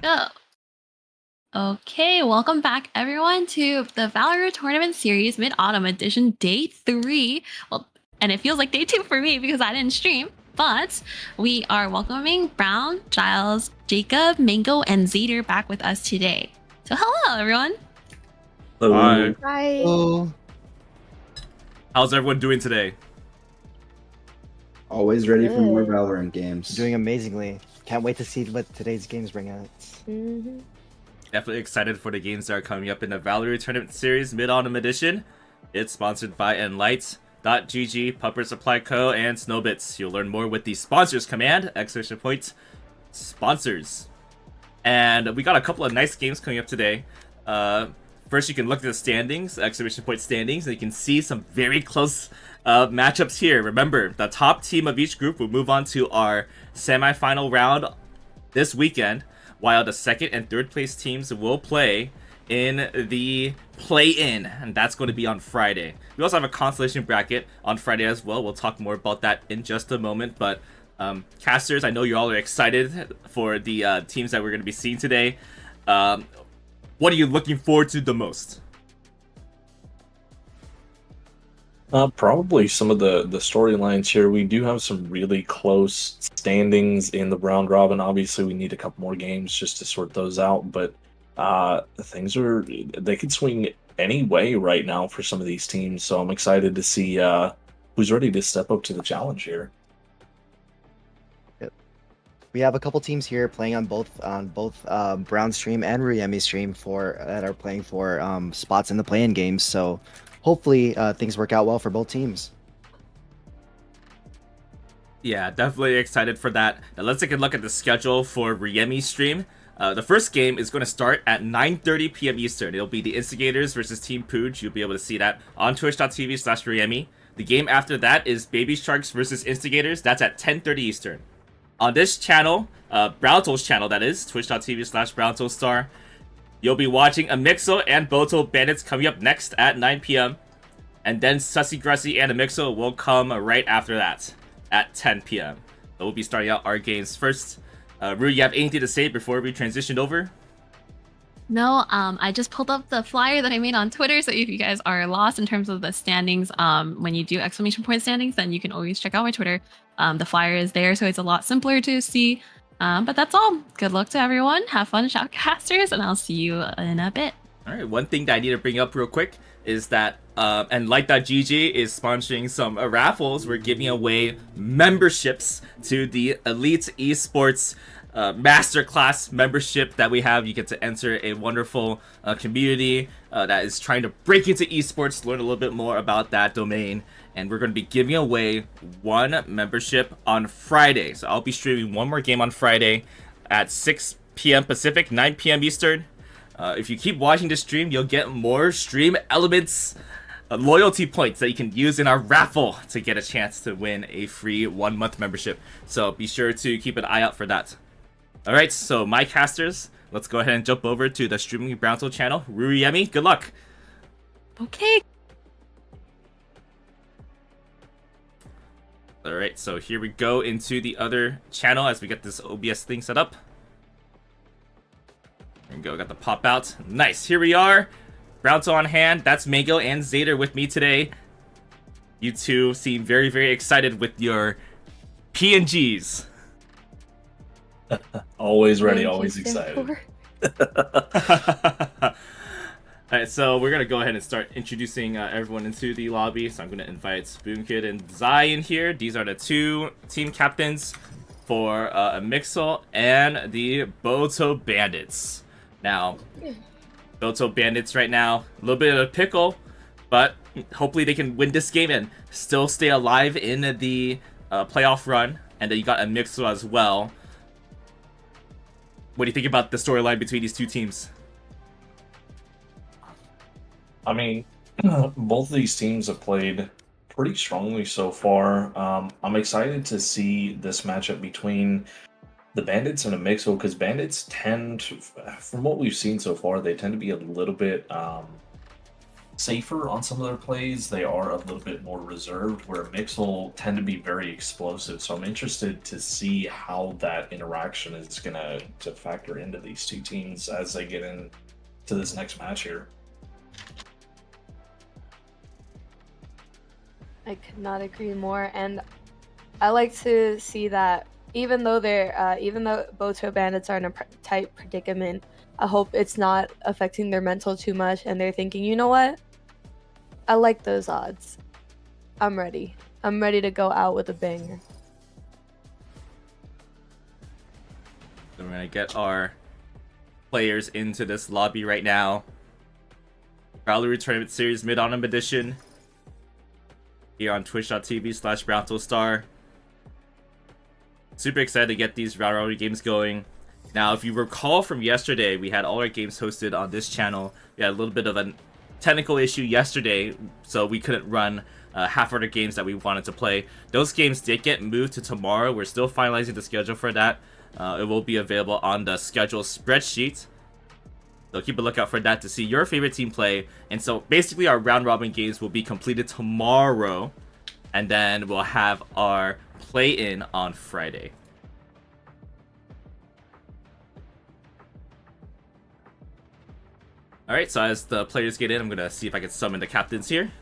Go. Okay, welcome back everyone to the Valorant Tournament Series Mid-Autumn Edition Day 3. Well, and it feels like Day 2 for me because I didn't stream, but we are welcoming Brown, Giles, Jacob, Mango, and Zader back with us today. So hello everyone. Hi. Hi. Oh, How's everyone doing today? always ready for more Good. Valorant games. Doing amazingly. Can't wait to see what today's games bring out. Mm-hmm. Definitely excited for the games that are coming up in the Valorant Tournament Series Mid-Autumn Edition. It's sponsored by Enlight.gg, Pupper Supply Co., and Snowbits. You'll learn more with the sponsors command, exclamation point, sponsors. And we got a couple of nice games coming up today. First, you can look at the standings, exclamation point standings, and you can see some very close matchups here. Remember, the top team of each group will move on to our semi-final round this weekend, while the second and third place teams will play in the play-in, and that's going to be on Friday. We also have a consolation bracket on Friday as well. We'll talk more about that in just a moment, but casters, I know you all are excited for the teams that we're going to be seeing today. What are you looking forward to the most? Probably some of the storylines here. We do have some really close standings in the round robin. Obviously, we need a couple more games just to sort those out, but they could swing any way right now for some of these teams. So I'm excited to see who's ready to step up to the challenge here. We have a couple teams here playing on both Brown stream and Ruyemi stream that are playing for spots in the play-in games. So hopefully things work out well for both teams. Yeah, definitely excited for that. Now let's take a look at the schedule for Ruyemi's stream. The first game is going to start at 9:30 p.m. Eastern. It'll be the Instigators versus Team Pooj. You'll be able to see that on twitch.tv/Ruyemi. The game after that is Baby Sharks versus Instigators. That's at 10:30 Eastern. On this channel, Brownto's channel that is, twitch.tv/BrowntoStar, you'll be watching Amixo and Boto Bandits coming up next at 9 p.m. And then Sussy Grussy and Amixo will come right after that at 10 p.m. So we'll be starting out our games first. Rue, you have anything to say before we transition over? No, I just pulled up the flyer that I made on Twitter. So if you guys are lost in terms of the standings, when you do exclamation point standings, then you can always check out my Twitter. The flyer is there, so it's a lot simpler to see. But that's all. Good luck to everyone. Have fun, shoutcasters, and I'll see you in a bit. All right, one thing that I need to bring up real quick is that Enlight.gg is sponsoring some raffles. We're giving away memberships to the Elite Esports masterclass membership that we have. You get to enter a wonderful community that is trying to break into esports, learn a little bit more about that domain, and we're going to be giving away one membership on Friday. So I'll be streaming one more game on Friday at 6 p.m. Pacific, 9 p.m. Eastern. If you keep watching the stream, you'll get more stream elements, loyalty points that you can use in our raffle to get a chance to win a free 1-month membership. So be sure to keep an eye out for that. Alright, so my casters, let's go ahead and jump over to the Streaming Brownto channel. Ruyemi, good luck! Okay. Alright, so here we go into the other channel as we get this OBS thing set up. There we go, got the pop out. Nice, here we are. Brownto on hand, that's Mango and Zader with me today. You two seem very, very excited with your PNGs. Always ready, PNG always stand excited. Alright, so we're gonna go ahead and start introducing everyone into the lobby. So I'm gonna invite Spoonkid and Zai in here. These are the two team captains for Amixel and the Boto Bandits. Now, Boto Bandits right now, a little bit of a pickle, but hopefully they can win this game and still stay alive in the playoff run. And then you got Amixel as well. What do you think about the storyline between these two teams? I mean, both of these teams have played pretty strongly so far. I'm excited to see this matchup between the Bandits and Amixo, because Bandits tend to, from what we've seen so far, they tend to be a little bit safer on some of their plays. They are a little bit more reserved, where Mixel tend to be very explosive. So I'm interested to see how that interaction is gonna to factor into these two teams as they get into this next match here. I could not agree more, and I like to see that even though Boto Bandits are in a tight predicament, I hope it's not affecting their mental too much, and they're thinking, you know what? I like those odds. I'm ready. I'm ready to go out with a banger. So we're gonna get our players into this lobby right now. Valorant Tournament Series Mid-Autumn Edition. Here on twitch.tv/BrownToStar. Super excited to get these round robin games going. Now, if you recall from yesterday, we had all our games hosted on this channel. We had a little bit of a technical issue yesterday, so we couldn't run half of the games that we wanted to play. Those games did get moved to tomorrow. We're still finalizing the schedule for that. It will be available on the schedule spreadsheet. So keep a lookout for that to see your favorite team play. And so basically our round robin games will be completed tomorrow. And then we'll have our play-in on Friday. Alright, so as the players get in, I'm going to see if I can summon the captains here.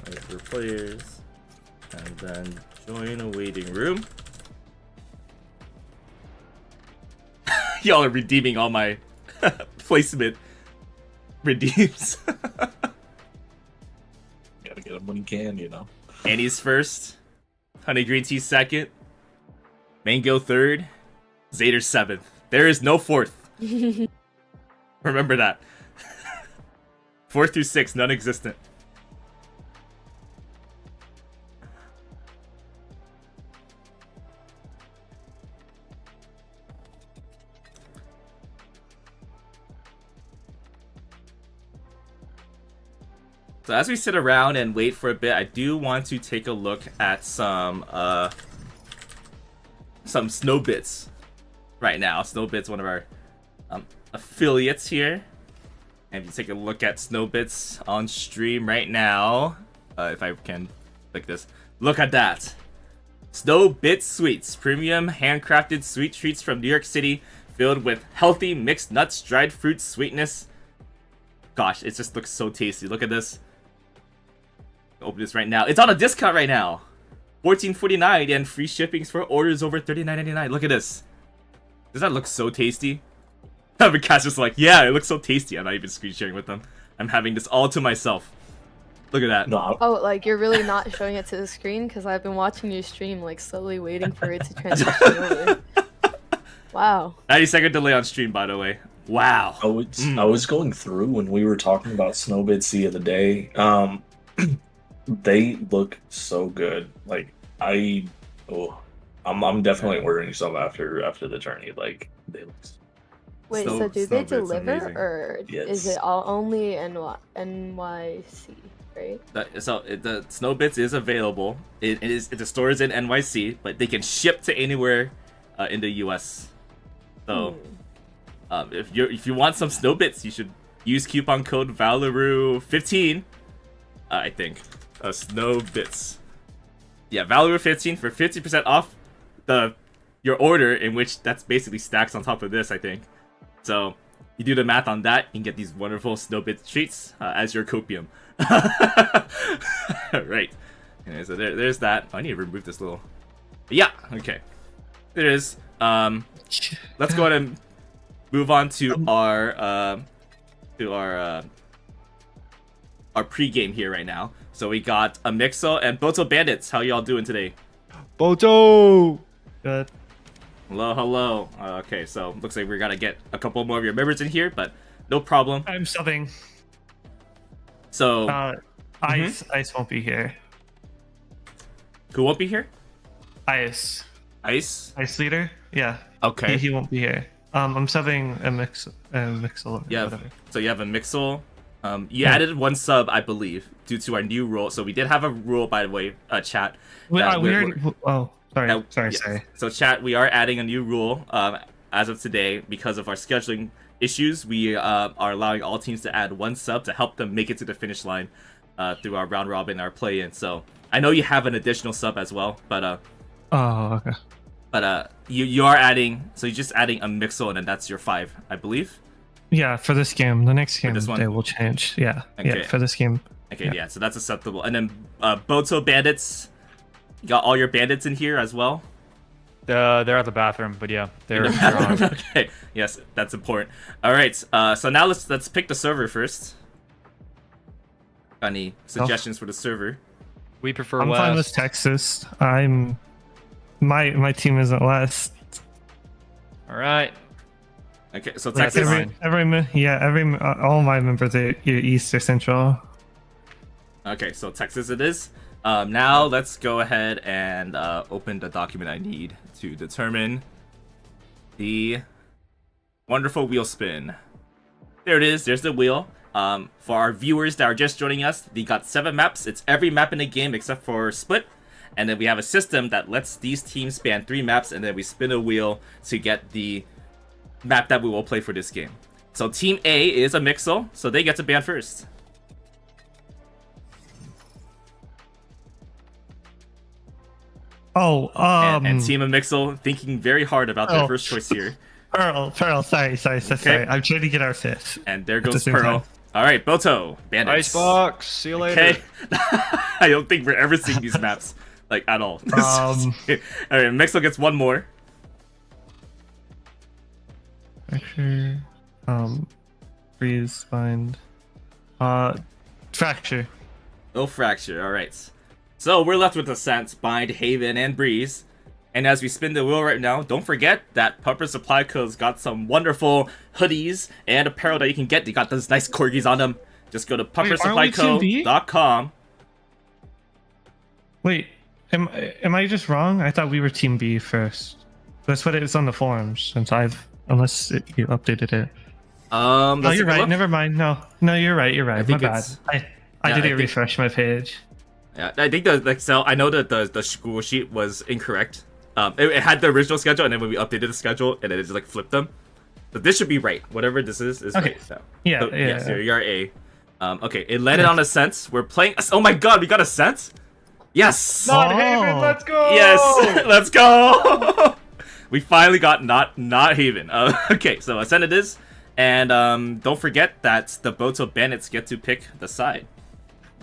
Wait for players. And then join a waiting room. Y'all are redeeming all my placement redeems. Gotta get him when you can, you know. Annie's first. Honey Green Tea second. Mango third. Zader seventh. There is no fourth. Remember that. 4 through 6, non-existent. So as we sit around and wait for a bit, I do want to take a look at some Snowbits right now. Snowbits, one of our affiliates here. And if you take a look at Snowbits on stream right now, if I can click this, look at that. Snowbit Sweets, premium handcrafted sweet treats from New York City, filled with healthy mixed nuts, dried fruits, sweetness. Gosh, it just looks so tasty. Look at this. Open this right now. It's on a discount right now. $14.49 and free shippings for orders over $39.99. Look at this. Does that look so tasty? Cass just like, yeah, it looks so tasty. I'm not even screen sharing with them. I'm having this all to myself. Look at that. No, Oh, like you're really not showing it to the screen? Because I've been watching you stream, like slowly waiting for it to transition over. Wow. 90-second delay on stream, by the way. Wow. I was going through when we were talking about Snowbits the other day. They look so good. Like I'm definitely ordering some after the journey. Like they look. Wait, so do they Snowbits deliver, amazing. or Yes. is it all only in NYC, right? The Snowbits is available. The store is in NYC, but they can ship to anywhere in the US. So if you want some Snowbits, you should use coupon code Valoru15. I think Snowbits. Yeah, Valoru15 for 50% off your order, in which that's basically stacks on top of this, I think. So you do the math on that, you can get these wonderful Snowbits treats as your copium. Right. Okay, so there's that. Oh, I need to remove this little. Yeah. Okay. There it is. Let's go ahead and move on to our pregame here right now. So we got a Mixo and Boto Bandits. How y'all doing today? Boto! Good. Hello, hello. Okay, so looks like we're gonna get a couple more of your members in here, but no problem. I'm subbing. So Ice won't be here. who won't be here? Ice Ice. leader. Yeah. Okay. He won't be here. I'm subbing a Mixel. Yeah. Whatever. So you have a Mixel. You added one sub, I believe, due to our new rule. So we did have a rule, by the way, chat. We that already. Oh, sorry. yes. Sorry. So chat, we are adding a new rule. as of today, because of our scheduling issues, we are allowing all teams to add 1 sub to help them make it to the finish line through our round robin, our play-in. So I know you have an additional sub as well, but Oh, okay. but you are adding, so you're just adding a Mixel, and then that's your 5, I believe. Yeah, for this game. The next game this one? they will change. Yeah, Okay. yeah, for this game. Okay, yeah, so that's acceptable. And then Boto bandits, you got all your bandits in here as well. They're at the bathroom, but yeah, they're on. Okay, yes, that's important. All right, so now let's pick the server first. Got any suggestions for the server? We prefer I'm West. fine with Texas. My team isn't West. All right. Okay, so Like, Texas. all my members are East or Central. Okay, so Texas it is. Now let's go ahead and open the document I need to determine the wonderful wheel spin. There it is. There's the wheel. For our viewers that are just joining us, they got 7 maps. It's every map in the game except for Split. And then we have a system that lets these teams span 3 maps, and then we spin a wheel to get the map that we will play for this game. So Team A is a Mixel, so they get to ban first. Oh, And Team Mixel thinking very hard about their first choice here. Pearl, sorry. I'm trying to get our 5th. And there At the goes same Pearl. time. All right, Boto, bandits. Icebox. See you later. Okay. I don't think we're ever seeing these maps like at all. All right, Mixel gets 1 more. Fracture. Freeze, bind. Fracture. No fracture. All right. So we're left with Ascent, Bind, Haven, and Breeze. And as we spin the wheel right now, don't forget that Pupper Supply Co's got some wonderful hoodies and apparel that you can get. They got those nice corgis on them. Just go to puppersupplyco.com. Wait, am I just wrong? I thought we were Team B first. That's what it is on the forums. You updated it. No, you're right. Never mind. No, you're right. My bad. I didn't refresh my page. Yeah, I think the Excel. I know that the school sheet was incorrect. It had the original schedule, and then when we updated the schedule, and then it just like flipped them. So this should be right. Whatever this is okay. right. So, Yeah. So you're A. Okay, it landed on Ascent. We're playing. Oh my God, we got Ascent. Yes. Not Haven. Let's go. Yes. Let's go. We finally got not Haven. Okay, so Ascent it is, and don't forget that the Boto Bandits get to pick the side.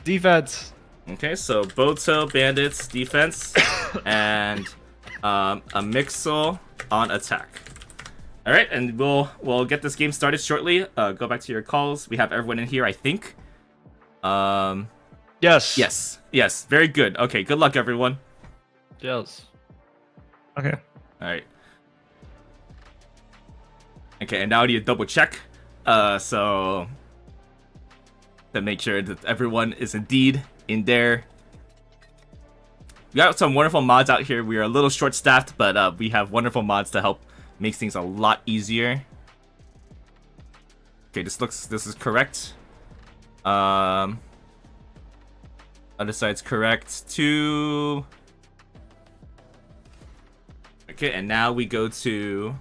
Defense. Okay, so Boto Bandits defense and a Mixel on attack. All right, and we'll get this game started shortly. Go back to your calls. We have everyone in here, I think. Yes. Yes. Very good. Okay, good luck, everyone. Yes. Okay. All right. Okay, and now I need to double check. So to make sure that everyone is indeed in there. We got some wonderful mods out here. We are a little short-staffed, but we have wonderful mods to help make things a lot easier. Okay, this is correct. Other side's correct too. Okay, and now we go to.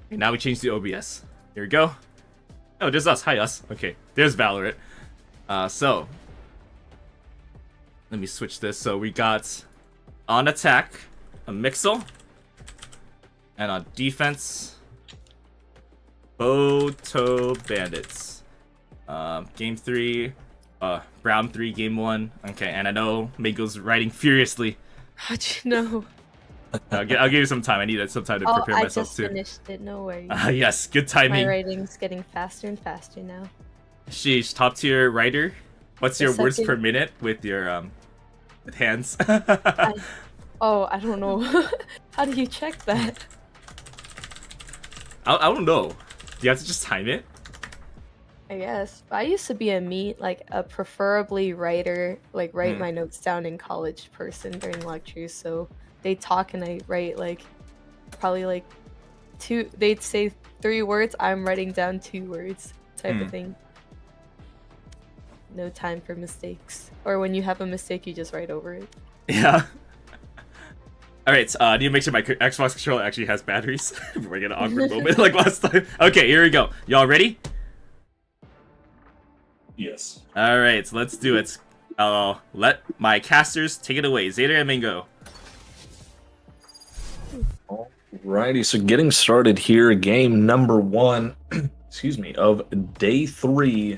Okay, now we change the OBS. Here we go. Oh, there's us. Hi, us. Okay, there's Valorant. So let me switch this. So we got on attack a Mixel, and on defense Boto Bandits. Game 3, round 3, game 1. Okay, and I know Mago's writing furiously. How'd you know? I'll give you some time. I need some time to prepare myself too. I just finished it. No worries. Yes, good timing. My writing's getting faster and faster now. Sheesh, top tier writer. What's your words per minute with your with hands? I don't know. How do you check that? I don't know. Do you have to just time it? I guess. I used to be a preferably writer, write my notes down in college person during lectures. So they talk and I write probably two. They'd say 3 words. I'm writing down 2 words, type of thing. No time for mistakes. Or when you have a mistake, you just write over it. Yeah. All right, I need to make sure my Xbox controller actually has batteries. We're gonna awkward moment like last time. Okay, here we go. Y'all ready? Yes. All right, so let's do it. I'll let my casters take it away. Zeta and Mingo. Alrighty, so getting started here, game number 1, excuse me, of day 3,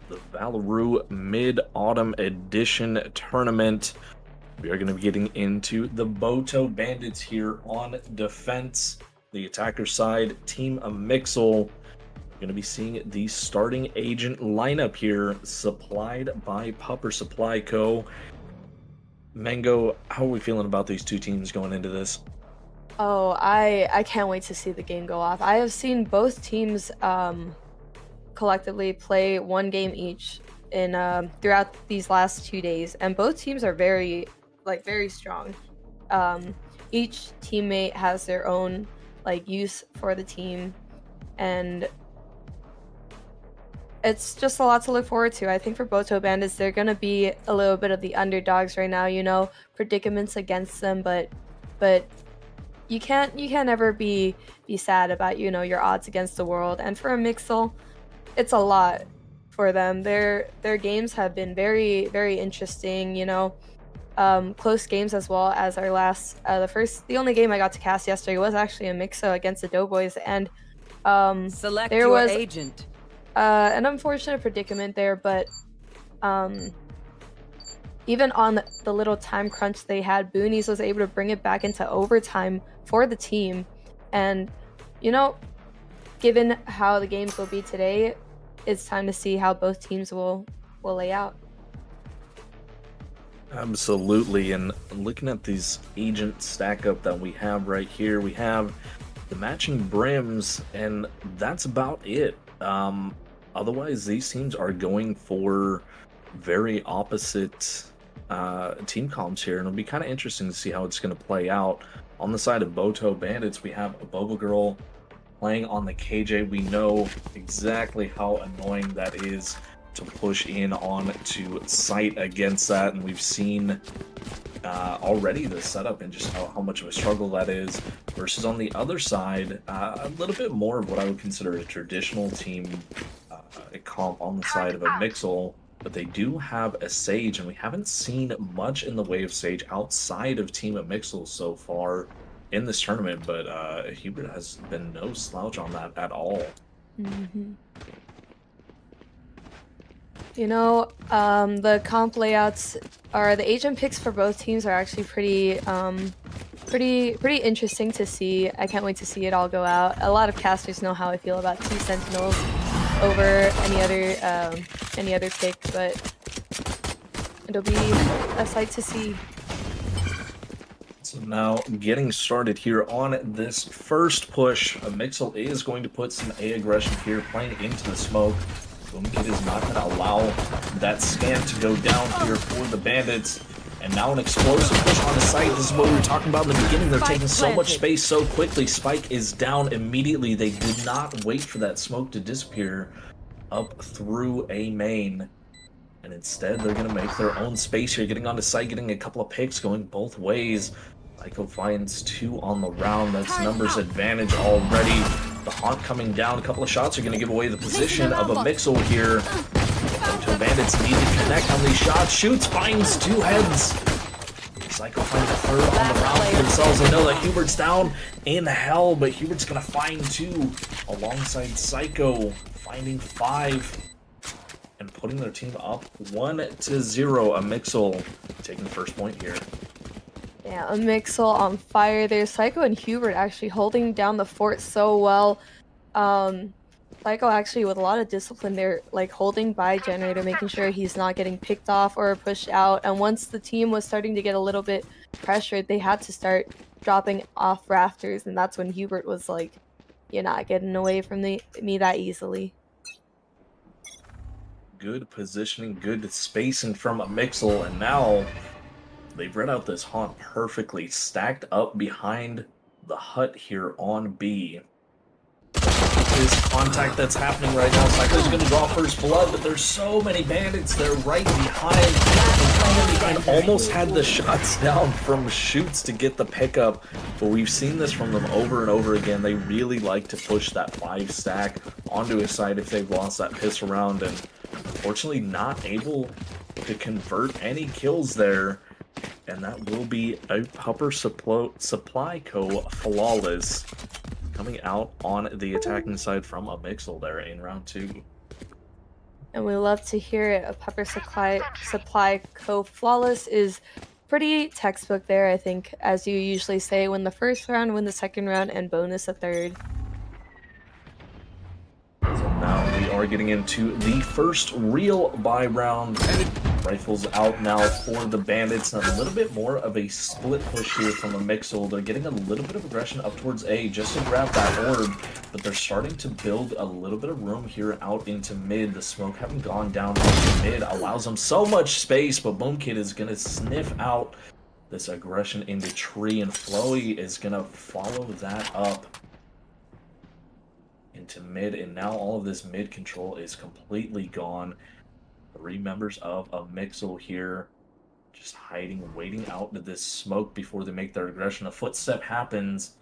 the Valorou Mid-Autumn Edition Tournament. We are going to be getting into the Boto Bandits here on defense. The attacker side, Team Amixel. Going to be seeing the starting agent lineup here, supplied by Pupper Supply Co. Mango, how are we feeling about these two teams going into this? Oh, I can't wait to see the game go off. I have seen both teams collectively play one game each in throughout these last 2 days, and both teams are very strong. Each teammate has their own use for the team, and it's just a lot to look forward to. I think for Boto Bandits, they're gonna be a little bit of the underdogs right now. You know, predicaments against them, but you can't ever be sad about your odds against the world. And for Amixel, it's a lot for them. Their games have been very, very interesting. Close games as well. As our last the only game I got to cast yesterday was actually Amixel against the Doughboys, and Select there your was agent. an unfortunate predicament there, but even on the little time crunch they had, Boonies was able to bring it back into overtime for the team. And, given how the games will be today, it's time to see how both teams will lay out. Absolutely, and looking at these agent stack up that we have right here, we have the matching brims, and that's about it. Otherwise, these teams are going for very opposite team comps here, and it'll be kind of interesting to see how it's going to play out. On the side of Boto Bandits, we have a Boba Girl playing on the KJ. We know exactly how annoying that is to push in on to site against that, and we've seen already the setup and just how much of a struggle that is, versus on the other side, a little bit more of what I would consider a traditional team comp on the side of a Mixel. But they do have a Sage, and we haven't seen much in the way of Sage outside of Team Amixel so far in this tournament, but Hubert has been no slouch on that at all. Mm-hmm. The comp layouts the agent picks for both teams are actually pretty interesting to see. I can't wait to see it all go out. A lot of casters know how I feel about 2 Sentinels over any other pick, but it'll be a sight to see. So now getting started here on this first push, Amixel is going to put some A aggression here, playing into the smoke. Boomkid is not going to allow that scan to go down here for the Bandits. And now an explosive push on the site. This is what we were talking about in the beginning. They're taking so much space so quickly. Spike is down immediately. They did not wait for that smoke to disappear up through A main. And instead, they're going to make their own space here, getting onto site, getting a couple of picks going both ways. Psycho finds 2 on the round. That's numbers advantage already. The Haunt coming down. A couple of shots are going to give away the position of Amixel here. Boto Bandits need to connect on these shots. Shoots, finds 2 heads. Psycho finds a 3rd on the round for themselves. They know that Hubert's down in hell, but Hubert's going to find 2 alongside Psycho, finding 5 and putting their team up 1-0. Amixel taking the first point here. Yeah, Amixel on fire there. Psycho and Hubert actually holding down the fort so well. Psycho actually with a lot of discipline there, holding by Generator, making sure he's not getting picked off or pushed out. And once the team was starting to get a little bit pressured, they had to start dropping off rafters, and that's when Hubert was like, "You're not getting away from me that easily." Good positioning, good spacing from Amixel, and now they've read out this Haunt perfectly, stacked up behind the hut here on B. Is contact that's happening right now. Psycho's gonna draw first blood, but there's so many bandits. They're right behind. And almost had the shots down from shoots to get the pickup, but we've seen this from them over and over again. They really like to push that 5 stack onto his side if they've lost that pistol round, and unfortunately not able to convert any kills there. And that will be a Pupper Supply Co. flawless coming out on the attacking side from a Mixel there in round 2. And we love to hear it. A Pupper Supply Co. flawless is pretty textbook there, I think, as you usually say, win the first round, win the second round, and bonus a third. So now we are getting into the first real buy round. Rifles out now for the bandits, and a little bit more of a split push here from a Mixel. They're getting a little bit of aggression up towards A just to grab that orb, but they're starting to build a little bit of room here out into mid. The smoke having gone down into mid allows them so much space, but Boomkid is going to sniff out this aggression into tree, and Floey is going to follow that up into mid, and now all of this mid control is completely gone. 3 members of a Mixel here just hiding, waiting out into this smoke before they make their aggression. A footstep happens,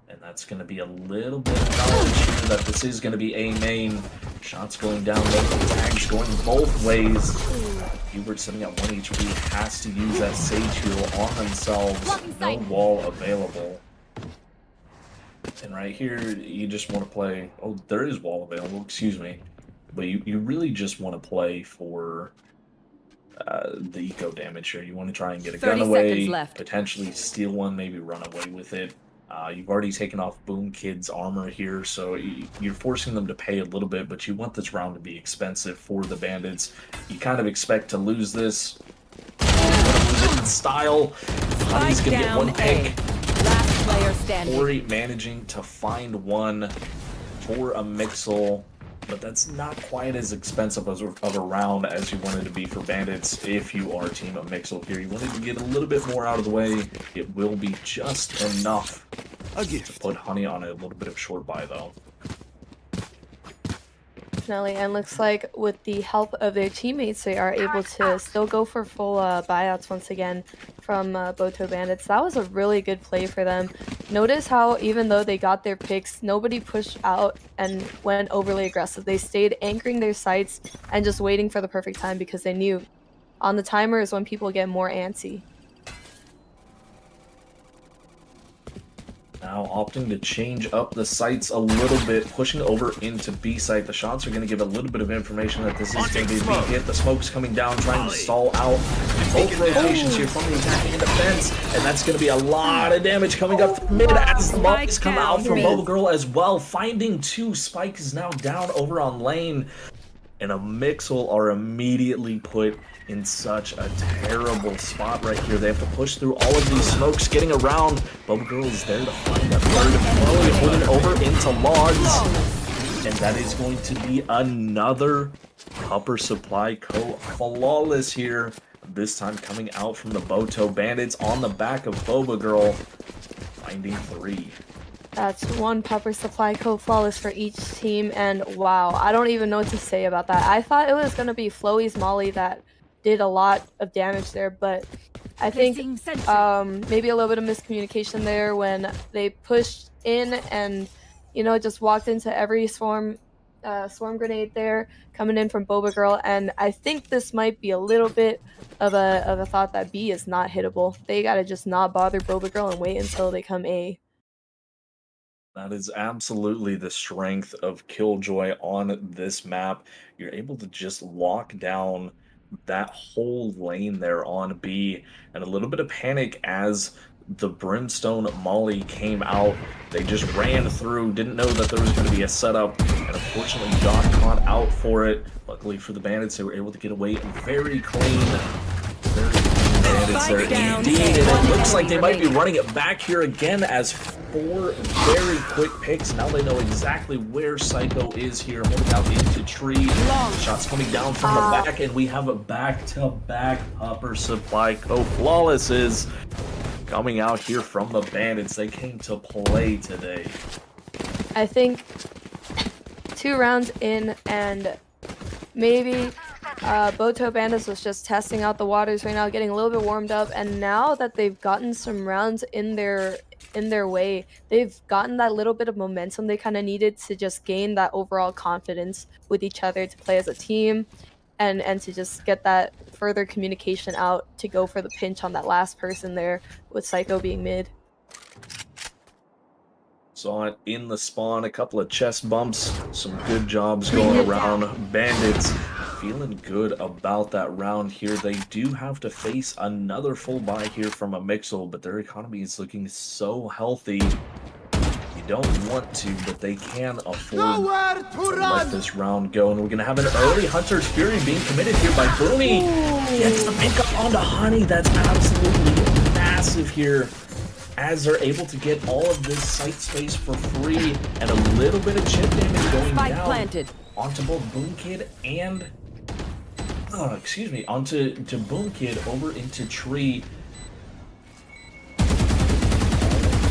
and that's going to be a little bit of knowledge here that this is going to be A main. Shots going down, tags going both ways. Hubert sitting at 1 HP has to use that Sage heal on themselves. No wall available. And right here, you just want to play... Oh, there is wall available, excuse me. But you really just want to play for the eco damage here. You want to try and get a gun away, potentially steal one, maybe run away with it. You've already taken off Boomkid's armor here, so you're forcing them to pay a little bit, but you want this round to be expensive for the bandits. You kind of expect to lose this. Lose it in style. Honey's going to get 1 pick. Last player standing. Ori managing to find 1 for a Mixel. But that's not quite as expensive of a round as you wanted to be for bandits if you are Team Mixel here. You wanted to get a little bit more out of the way. It will be just enough to put Honey on a little bit of short buy, though. Definitely, and looks like with the help of their teammates, they are able to still go for full buyouts once again from Boto Bandits. That was a really good play for them. Notice how even though they got their picks, nobody pushed out and went overly aggressive. They stayed anchoring their sights and just waiting for the perfect time because they knew on the timer is when people get more antsy. Now opting to change up the sights a little bit, pushing over into B site. The shots are going to give a little bit of information that this is going to be a B hit. The smoke's coming down, trying to stall out both rotations here from the attacking and defense, and that's going to be a lot of damage coming up from mid as the marks come out from Boba Girl as well. Finding 2, Spike is now down over on lane, and a Mixel are immediately put in such a terrible spot right here. They have to push through all of these smokes, getting around. Boba Girl is there to find a third. Chloe holding over into logs. And that is going to be another Pupper Supply Co. flawless here. This time coming out from the Boto Bandits on the back of Boba Girl. Finding 3. That's 1 Pupper Supply Co. flawless for each team, and wow, I don't even know what to say about that. I thought it was going to be Floey's Molly that did a lot of damage there, but I think maybe a little bit of miscommunication there when they pushed in and, you know, just walked into every swarm grenade there coming in from Boba Girl, and I think this might be a little bit of a thought that B is not hittable. They gotta just not bother Boba Girl and wait until they come A. That is absolutely the strength of Killjoy on this map. You're able to just lock down that whole lane there on B, and a little bit of panic as the Brimstone Molly came out. They just ran through, didn't know that there was going to be a setup, and unfortunately got caught out for it. Luckily for the Bandits, they were able to get away very clean. Very clean Bandits there indeed, and it looks like they might be running it back here again as 4 very quick picks. Now they know exactly where Psycho is here, holding out into tree. Shots coming down from the back, and we have a back-to-back Pupper Supply Co. flawlesses coming out here from the Bandits. They came to play today. I think 2 rounds in, and maybe Boto Bandits was just testing out the waters right now, getting a little bit warmed up, and now that they've gotten some rounds in their way, they've gotten that little bit of momentum they kind of needed to just gain that overall confidence with each other to play as a team, and to just get that further communication out to go for the pinch on that last person there, with Psycho being mid. Saw it in the spawn, a couple of chest bumps, some good jobs going around. Bandits feeling good about that round here. They do have to face another full buy here from a Mixel, but their economy is looking so healthy. You don't want to, but they can afford to let this round go. And we're going to have an early Hunter's Fury being committed here by Booney. Gets the pickup onto Honey. That's absolutely massive here, as they're able to get all of this site space for free, and a little bit of chip damage going down planted onto both Boomkid and onto Boomkid over into Tree.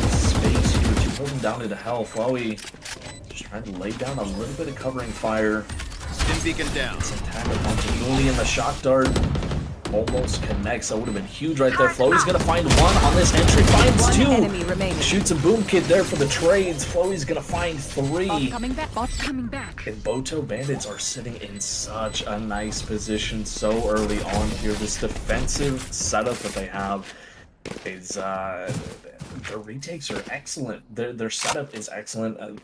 Space here to pull him down into hell. Flowey just trying to lay down a little bit of covering fire. Stim beacon down. Some tag onto Mooney, and the shock dart almost connects. That would have been huge right there. Flowey's gonna find one on this entry, finds two. Enemy remaining. Shoots a Boomkid there for the trades. Flowey's gonna find 3. Bot's coming back. And Boto Bandits are sitting in such a nice position so early on here. This defensive setup that they have is their retakes are excellent. Their setup is excellent.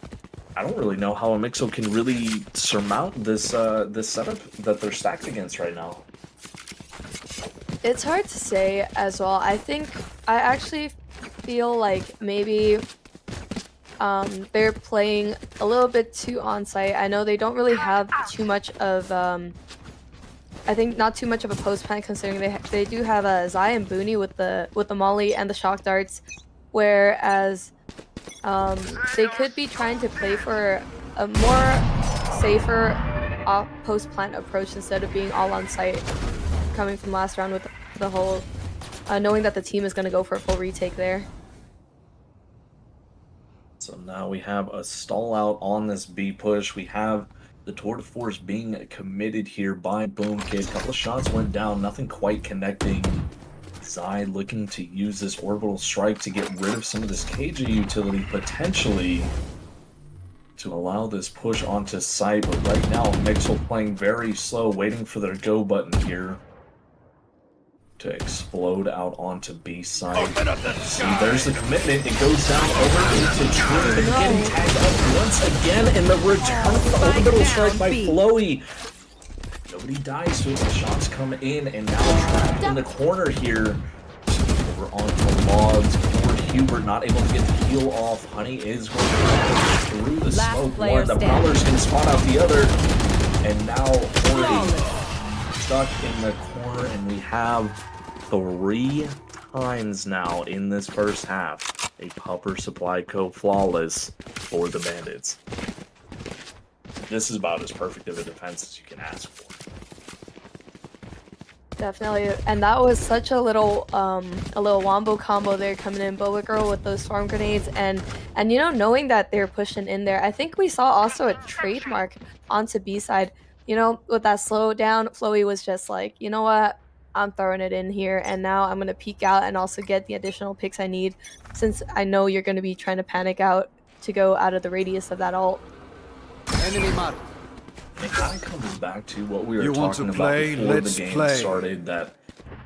I don't really know how a Mixo can really surmount this this setup that they're stacked against right now. It's hard to say as well. I actually feel like maybe they're playing a little bit too on-site. I know they don't really have too much of I think not too much of a post plan, considering they do have a Zai and Booney with the Molly and the shock darts, whereas they could be trying to play for a more safer post plant approach instead of being all on site, coming from last round with the whole knowing that the team is going to go for a full retake there. So now we have a stall out on this B push. We have the tour de force being committed here by Boomkid. A couple of shots went down, nothing quite connecting. Zai looking to use this orbital strike to get rid of some of this KJ utility, potentially to allow this push onto site. But right now, Mixel playing very slow, waiting for their go button here to explode out onto B side. See, there's the commitment. It goes down over into True, but getting tagged up once again, and the return of the orbital strike by Flowey. Nobody dies to it. The shots come in, and now trapped in the corner here. Over onto Logs. Poor Hubert not able to get the heal off. Honey is going to go through the smoke one. The Prowlers can spot out the other. And now Hori stuck in the corner, and we have 3 times now in this first half a Pupper Supply Co. flawless for the Bandits. This is about as perfect of a defense as you can ask for. Definitely, and that was such a little wombo combo there coming in. Boa Girl with those storm grenades, and you know, knowing that they're pushing in there. I think we saw also a trademark onto B side. You know, with that slow down, Flowey was just like, you know what, I'm throwing it in here, and now I'm gonna peek out and also get the additional picks I need, since I know you're gonna be trying to panic out to go out of the radius of that ult. Enemy mark. It kind of comes back to what we were talking about before the game started, that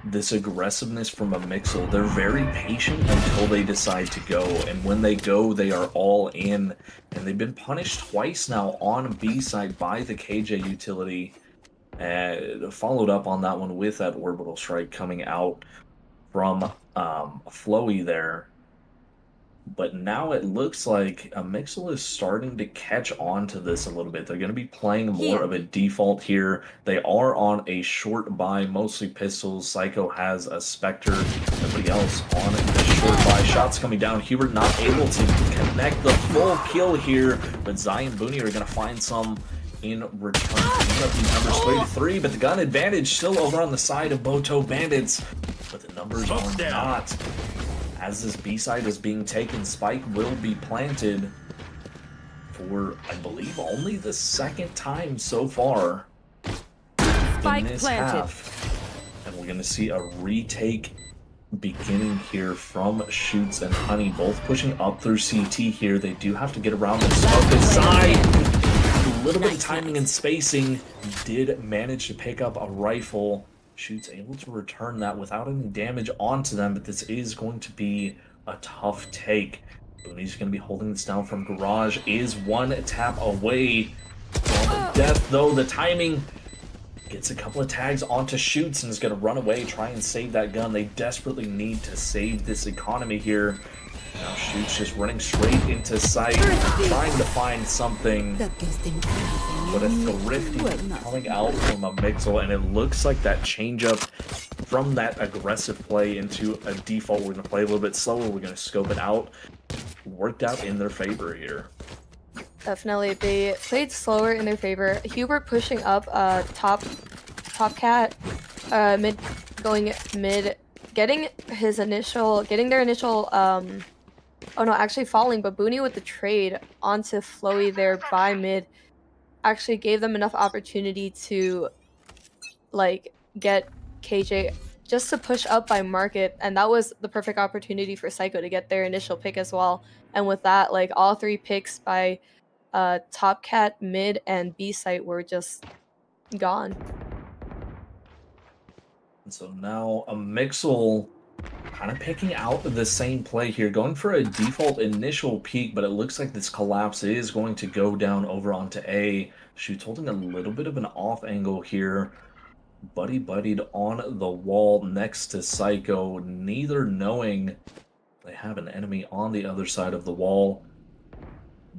this aggressiveness from a Mixel, they're very patient until they decide to go, and when they go, they are all in, and they've been punished twice now on B side by the KJ utility, followed up on that one with that orbital strike coming out from Flowey there. But now it looks like Mixel is starting to catch on to this a little bit. They're going to be playing more of a default here. They are on a short buy, mostly pistols. Psycho has a Spectre. Everybody else on the short buy. Shots coming down. Hubert not able to connect the full kill here. But Zai and Booney are going to find some in return. These numbers 3-3, but the gun advantage still over on the side of Boto Bandits. But the numbers are not. As this B side is being taken, Spike will be planted. for, I believe, only the second time so far Spike in this planted. half. And we're going to see a retake beginning here from Shoots and Honey, both pushing up through CT here. They do have to get around the smoke aside. A little bit of timing and spacing, did manage to pick up a rifle. Shoots able to return that without any damage onto them, but this is going to be a tough take. Booney's going to be holding this down from Garage, is one tap away from death, though. The timing gets a couple of tags onto Shoots and is going to run away, try and save that gun. They desperately need to save this economy here. Now Shoots just running straight into sight, trying to find something. But a thrifty coming out from a Mixel, and it looks like that changeup from that aggressive play into a default. We're going to play a little bit slower. We're going to scope it out. Worked out in their favor here. Definitely, they played slower in their favor. Hubert pushing up, top cat, mid, going mid, getting their initial, oh no, actually falling, but Booney with the trade onto Floey there by mid actually gave them enough opportunity to, like, get KJ just to push up by market, and that was the perfect opportunity for Psycho to get their initial pick as well. And with that, like, all 3 picks by Top Cat, mid, and B site were just gone. And so now a Mixel kind of picking out the same play here, going for a default initial peek, but it looks like this collapse is going to go down over onto A. Shoot's holding a little bit of an off angle here. Buddied on the wall next to Psycho, neither knowing they have an enemy on the other side of the wall.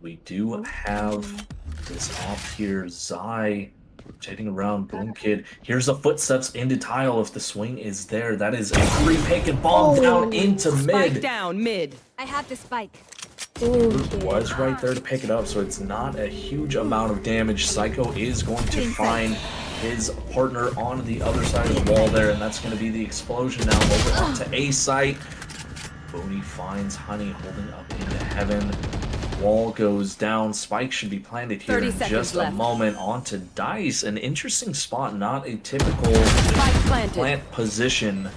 We do have this off here, Zai rotating around. Boom Kid. Here's the footsteps into tile. If the swing is there, that is a free pick and bomb down into Spike mid. down mid. I have the spike. Was right there to pick it up, so it's not a huge amount of damage. Psycho is going to find his partner on the other side of the wall there, and that's going to be the explosion now over onto A site. Booney finds Honey holding up into heaven. Wall goes down. Spike should be planted here in just a moment. Onto Dice. An interesting spot, not a typical plant position.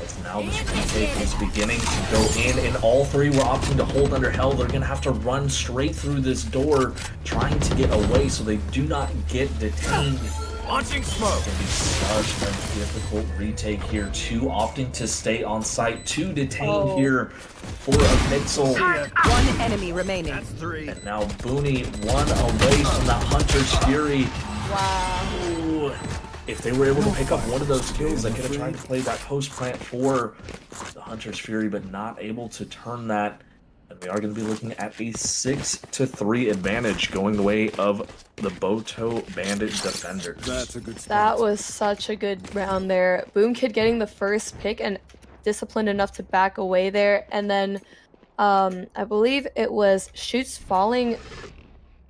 As now this retake is beginning to go in, and all 3 were opting to hold under hell. They're going to have to run straight through this door, trying to get away so they do not get detained. Launching smoke. It's going to be such a difficult retake here. 2 opting to stay on site. 2 detained here for a Mixel. 1 enemy remaining. That's 3. And now Booney 1 away from that Hunter's Fury. Wow. Ooh. If they were able to pick up one of those kills, they could have tried to play that post plant for the Hunter's Fury, but not able to turn that. And we are going to be looking at a 6-3 advantage going the way of the Boto Bandit defenders. That's a good start. That was such a good round there. Boom Kid getting the first pick and disciplined enough to back away there. And then I believe it was Shoots falling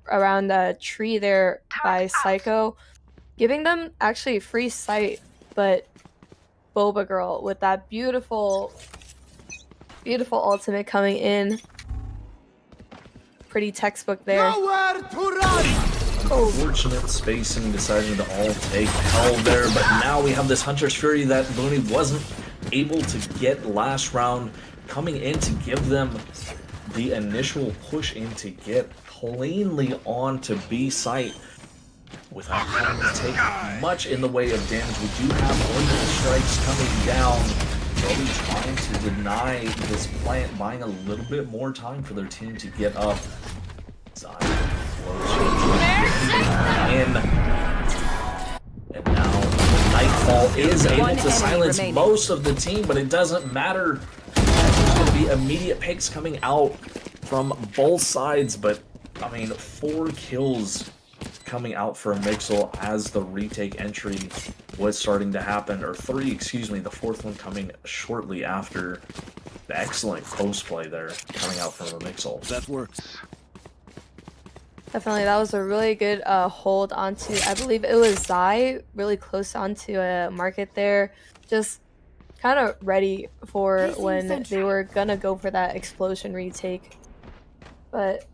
around the tree there by Psycho, giving them actually free sight, but Boba Girl with that beautiful ultimate coming in. Pretty textbook there. Nowhere to run! Unfortunate spacing, deciding to all take hell there, but now we have this Hunter's Fury that Booney wasn't able to get last round, coming in to give them the initial push in to get cleanly onto B site without having to take much in the way of damage. We do have orbital strikes coming down. Really trying to deny this plant, buying a little bit more time for their team to get up. Zion in. And now Nightfall is able to silence most of the team, but it doesn't matter. There's going to be immediate picks coming out from both sides, but I mean, 4 kills coming out for a Mixel as the retake entry was starting to happen, or 3, excuse me, the 4th one coming shortly after. The excellent post play there coming out from a Mixel. That works. Definitely, that was a really good hold onto, I believe it was Zai, really close onto a market there. Just kind of ready for when they were gonna go for that explosion retake. But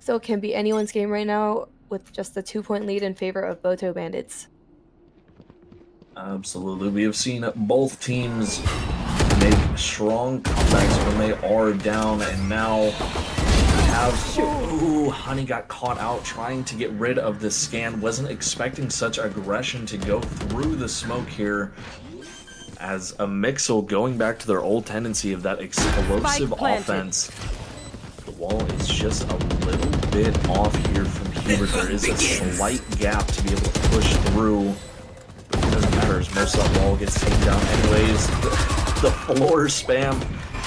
still can be anyone's game right now with just a 2-point lead in favor of Boto Bandits. Absolutely. We have seen both teams make strong comebacks when they are down, and now we have... Ooh, Honey got caught out trying to get rid of the scan. Wasn't expecting such aggression to go through the smoke here, as a Mixel going back to their old tendency of that explosive offense. The wall is just a little bit off here from Hubert. There is a slight gap to be able to push through. It doesn't matter as most of that wall gets taken down anyways. The floor spam,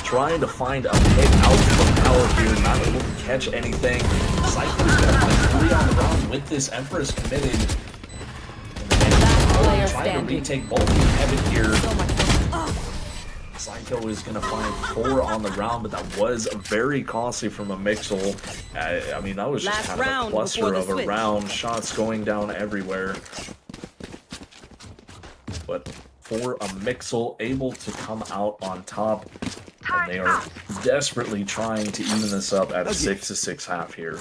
trying to find a pick out from power here, not able to catch anything. Cypher's got a 3 on the round with this Empress committed. Trying to retake both in heaven here. Psycho is going to find 4 on the round, but that was very costly from a Mixel. I mean, that was just kind of a cluster of a round. Shots going down everywhere. But for a Mixel, able to come out on top, and they are desperately trying to even this up at a 6-6 half here.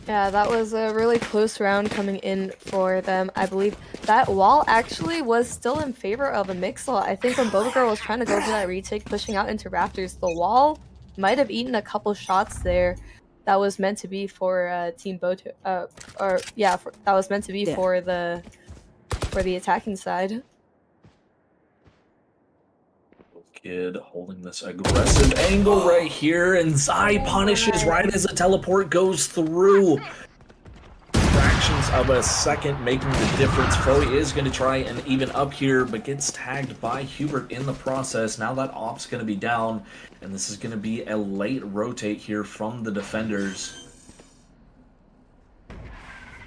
Yeah, that was a really close round coming in for them. I believe that wall actually was still in favor of a Mixel. I think when Bobagirl was trying to go for that retake, pushing out into Raptors, the wall might have eaten a couple shots there. That was meant to be for Team Boto, that was meant to be for the attacking side. Kid holding this aggressive angle right here, and Zai punishes right as the teleport goes through. Fractions of a second making the difference. Froey is going to try and even up here, but gets tagged by Hubert in the process. Now that op's going to be down, and this is going to be a late rotate here from the defenders.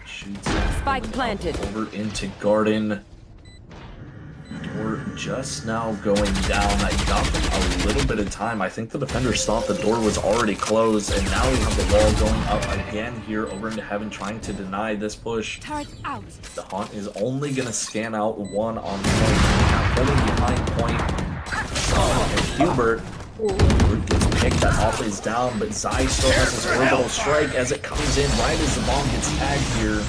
Shoots Spike planted over into Garden. Door just now going down. I got them a little bit of time. I think the defenders thought the door was already closed, and now we have the wall going up again here over into heaven, trying to deny this push. The Haunt is only going to scan out 1 on point. Holding behind point. And Hubert gets picked. That off is down, but Zai still has his orbital strike as it comes in right as the bomb gets tagged here.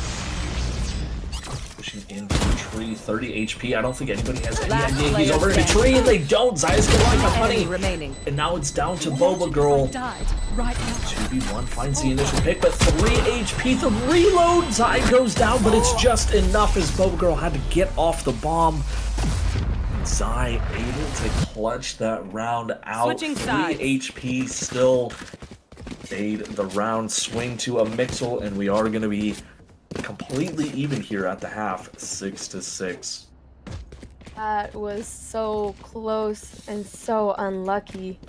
Pushing into the tree, 30 HP. I don't think anybody has any idea he's over in the tree, and they don't. Zaya's gonna like a Honey. And now it's down to Bobagirl. 2v1 finds the initial pick, but 3 HP. The reload, Zai goes down, but it's just enough as Bobagirl had to get off the bomb. Zai able to clutch that round out. 3 HP still made the round swing to a Mixel, and we are gonna be completely even here at the half, 6-6. That was so close and so unlucky.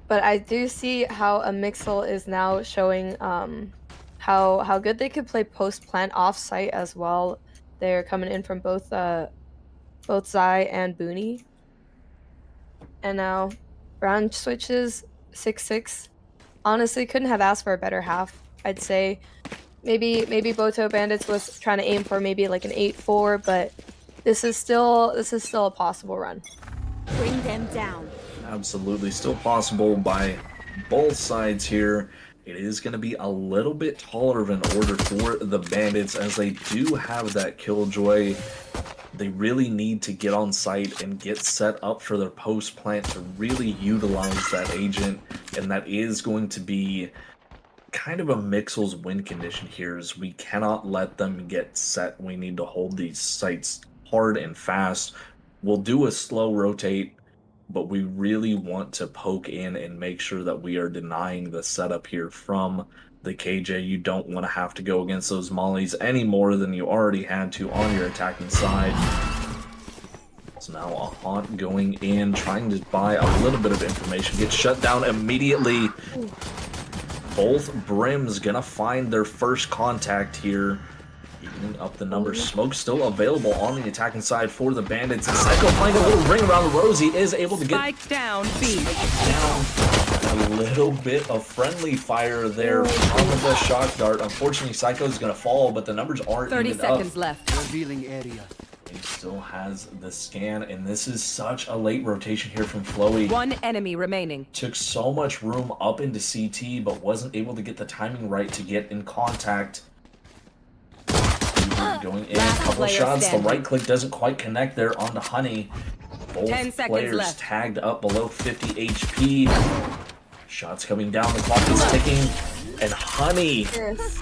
But I do see how a Mixel is now showing how good they could play post plant off site as well. They're coming in from both Zai and Booney. And now round switches 6-6. Honestly, couldn't have asked for a better half. I'd say maybe Boto Bandits was trying to aim for maybe like an 8-4, but this is still a possible run. Bring them down. Absolutely still possible by both sides here. It is going to be a little bit taller of an order for the Bandits, as they do have that Killjoy. They really need to get on site and get set up for their post plant to really utilize that agent, and that is going to be kind of a Mixel's win condition here, is we cannot let them get set. We need to hold these sites hard and fast. We'll do a slow rotate, but we really want to poke in and make sure that we are denying the setup here from the KJ. You don't want to have to go against those mollies any more than you already had to on your attacking side. So now a Haunt going in, trying to buy a little bit of information, gets shut down immediately. Both Brims gonna find their first contact here, evening up the numbers. Smoke still available on the attacking side for the Bandits. And Psycho playing a little ring around Rosie is able to get Spike down, B. down. A little bit of friendly fire there on the shock dart. Unfortunately, Psycho's gonna fall, but the numbers aren't 30 even seconds up. left. Revealing area. He still has the scan, and this is such a late rotation here from Flowey. One enemy remaining. Took so much room up into CT, but wasn't able to get the timing right to get in contact. Going in, a couple shots. Standing. The right click doesn't quite connect there onto Honey. Both 10 seconds players left. tagged up below 50 HP. Shots coming down, the clock is ticking, and Honey, Yes.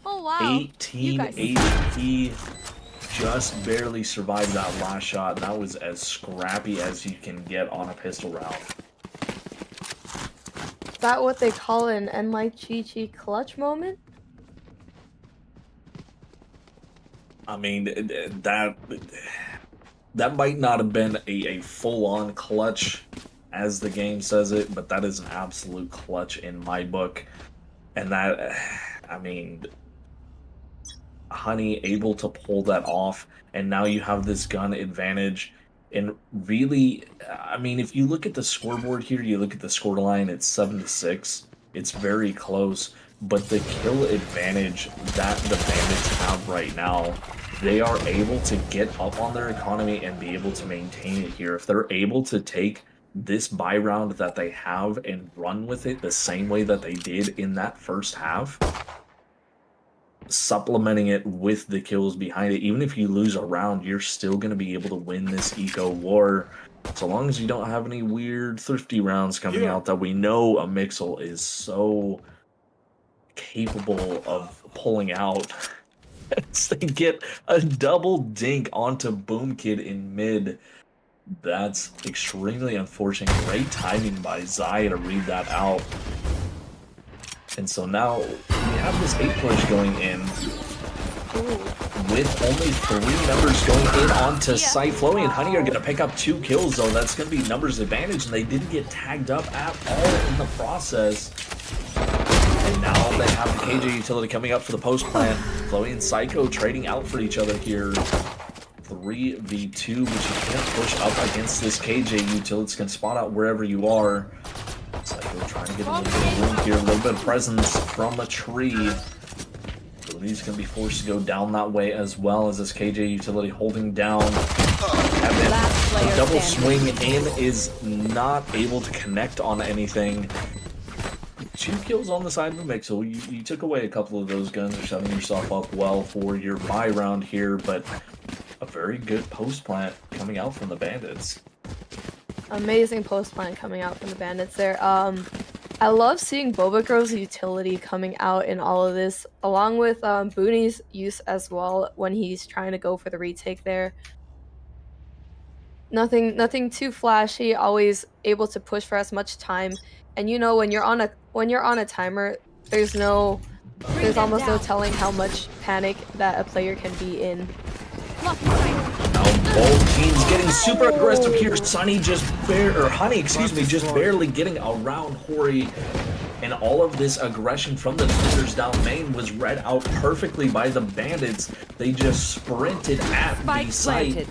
Oh wow. 18 guys- HP, just barely survived that last shot. That was as scrappy as you can get on a pistol round. Is that what they call an NLG clutch moment? I mean, that might not have been a full-on clutch as the game says it, but that is an absolute clutch in my book. And that, I mean, Honey able to pull that off, and now you have this gun advantage. And really, I mean, if you look at the scoreboard here, you look at the scoreline, it's 7-6. It's very close, but the kill advantage that the Bandits have right now, they are able to get up on their economy and be able to maintain it here. If they're able to take this buy round that they have and run with it the same way that they did in that first half, supplementing it with the kills behind it, even if you lose a round, you're still going to be able to win this eco war, so long as you don't have any weird thrifty rounds coming out that we know a Mixel is so capable of pulling out. As they get a double dink onto Boom Kid in mid. That's extremely unfortunate. Great timing by Zaya to read that out. And so now we have this 8 push going in with only 3 numbers going in onto site. Flowey and Honey are going to pick up 2 kills, though. That's going to be numbers advantage, and they didn't get tagged up at all in the process. And now they have the KJ utility coming up for the post plant. Flowey and Psycho trading out for each other here. 3v2, but you can't push up against this KJ utility. It's going to spot out wherever you are. Psycho trying to get a little bit of room here, a little bit of presence from a tree. He's going to be forced to go down that way as well as this KJ utility holding down. Evan, double swing in is not able to connect on anything. 2 kills on the side of the Mixel. You took away a couple of those guns. You're setting yourself up well for your buy round here, but a very good post plant coming out from the Bandits. Amazing post plant coming out from the Bandits there. I love seeing Bobagro's utility coming out in all of this, along with Booney's use as well when he's trying to go for the retake there. Nothing too flashy, always able to push for as much time. And you know, when you're on a timer, there's almost no telling how much panic that a player can be in. Now both teams getting super aggressive here. Honey just barely getting around Hori, and all of this aggression from the defenders down main was read out perfectly by the Bandits. They just sprinted at the site.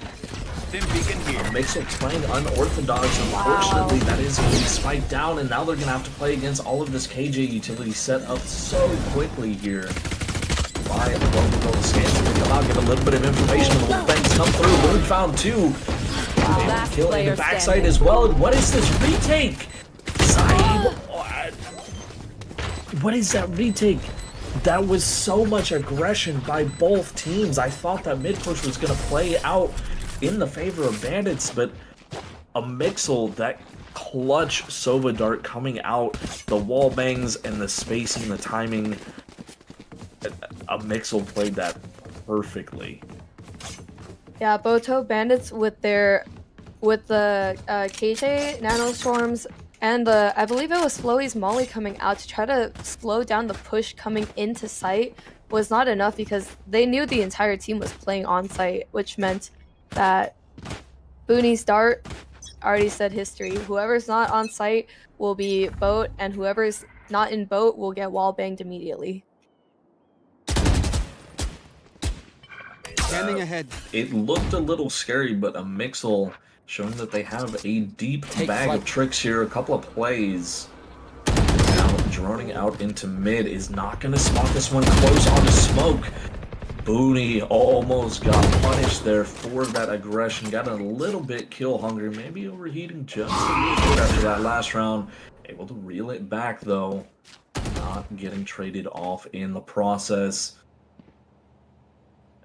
Mixel playing unorthodox. Unfortunately, that is going to be spiked down, and now they're going to have to play against all of this KJ utility set up so quickly here. By the scans to come out, get a little bit of information. The little things come through. Boom found 2. Last kill in the backside as well. And what is this retake? Side. What is that retake? That was so much aggression by both teams. I thought that mid push was going to play out in the favor of Bandits, but a Mixel, that clutch Sova dart coming out, the wall bangs and the spacing, the timing, a Mixel played that perfectly. Yeah, Boto Bandits with the KJ Nanostorms and I believe it was Flowey's Molly coming out to try to slow down the push coming into site was not enough because they knew the entire team was playing on site, which meant that Booney's dart already said history. Whoever's not on site will be boat, and whoever's not in boat will get wall banged immediately. Standing ahead. It looked a little scary, but a Mixel showing that they have a deep bag of tricks here. A couple of plays. Now droning out into mid is not going to spot this one close on the smoke. Booney almost got punished there for that aggression. Got a little bit kill hungry, maybe overheating just a little bit after that last round. Able to reel it back though. Not getting traded off in the process.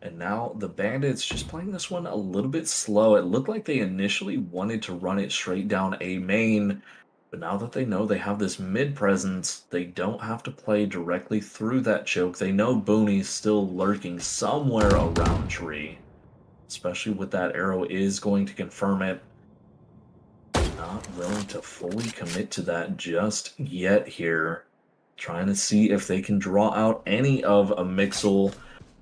And now the Bandits just playing this one a little bit slow. It looked like they initially wanted to run it straight down A main. But now that they know they have this mid presence, they don't have to play directly through that choke. They know Booney's still lurking somewhere around tree. Especially with that arrow is going to confirm it. Not willing to fully commit to that just yet here. Trying to see if they can draw out any of a Mixel.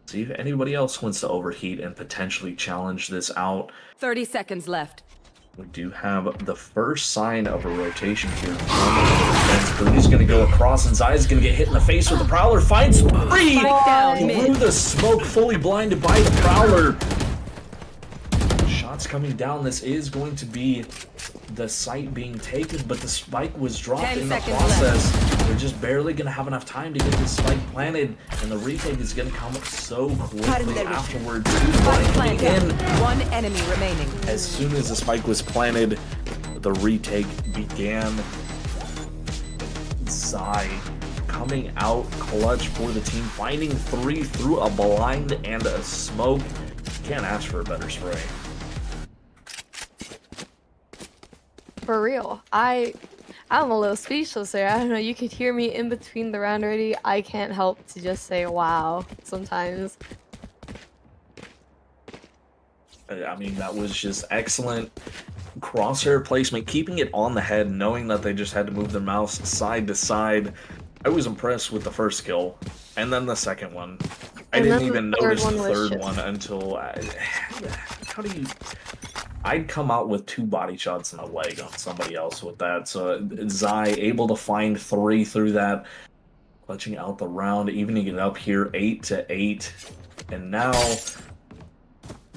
See if anybody else wants to overheat and potentially challenge this out. 30 seconds left. We do have the first sign of a rotation here. Booney's going to go across, and Zai's going to get hit in the face with the Prowler. Finds three through the smoke, fully blinded by the Prowler. Shots coming down. This is going to be the site being taken, but the spike was dropped in the process. They're just barely going to have enough time to get this spike planted, and the retake is going to come so quickly afterwards. One enemy remaining. As soon as the spike was planted, the retake began. Zai coming out clutch for the team, finding three through a blind and a smoke. Can't ask for a better spray. For real, I'm a little speechless there. I don't know, you could hear me in between the round already. I can't help to just say wow sometimes. I mean, that was just excellent crosshair placement, keeping it on the head, knowing that they just had to move their mouse side to side. I was impressed with the first kill, and then the second one. I didn't even notice the third one until... how do you... I'd come out with 2 body shots in a leg on somebody else with that. So Zai able to find 3 through that, clutching out the round, evening it up here 8-8. And now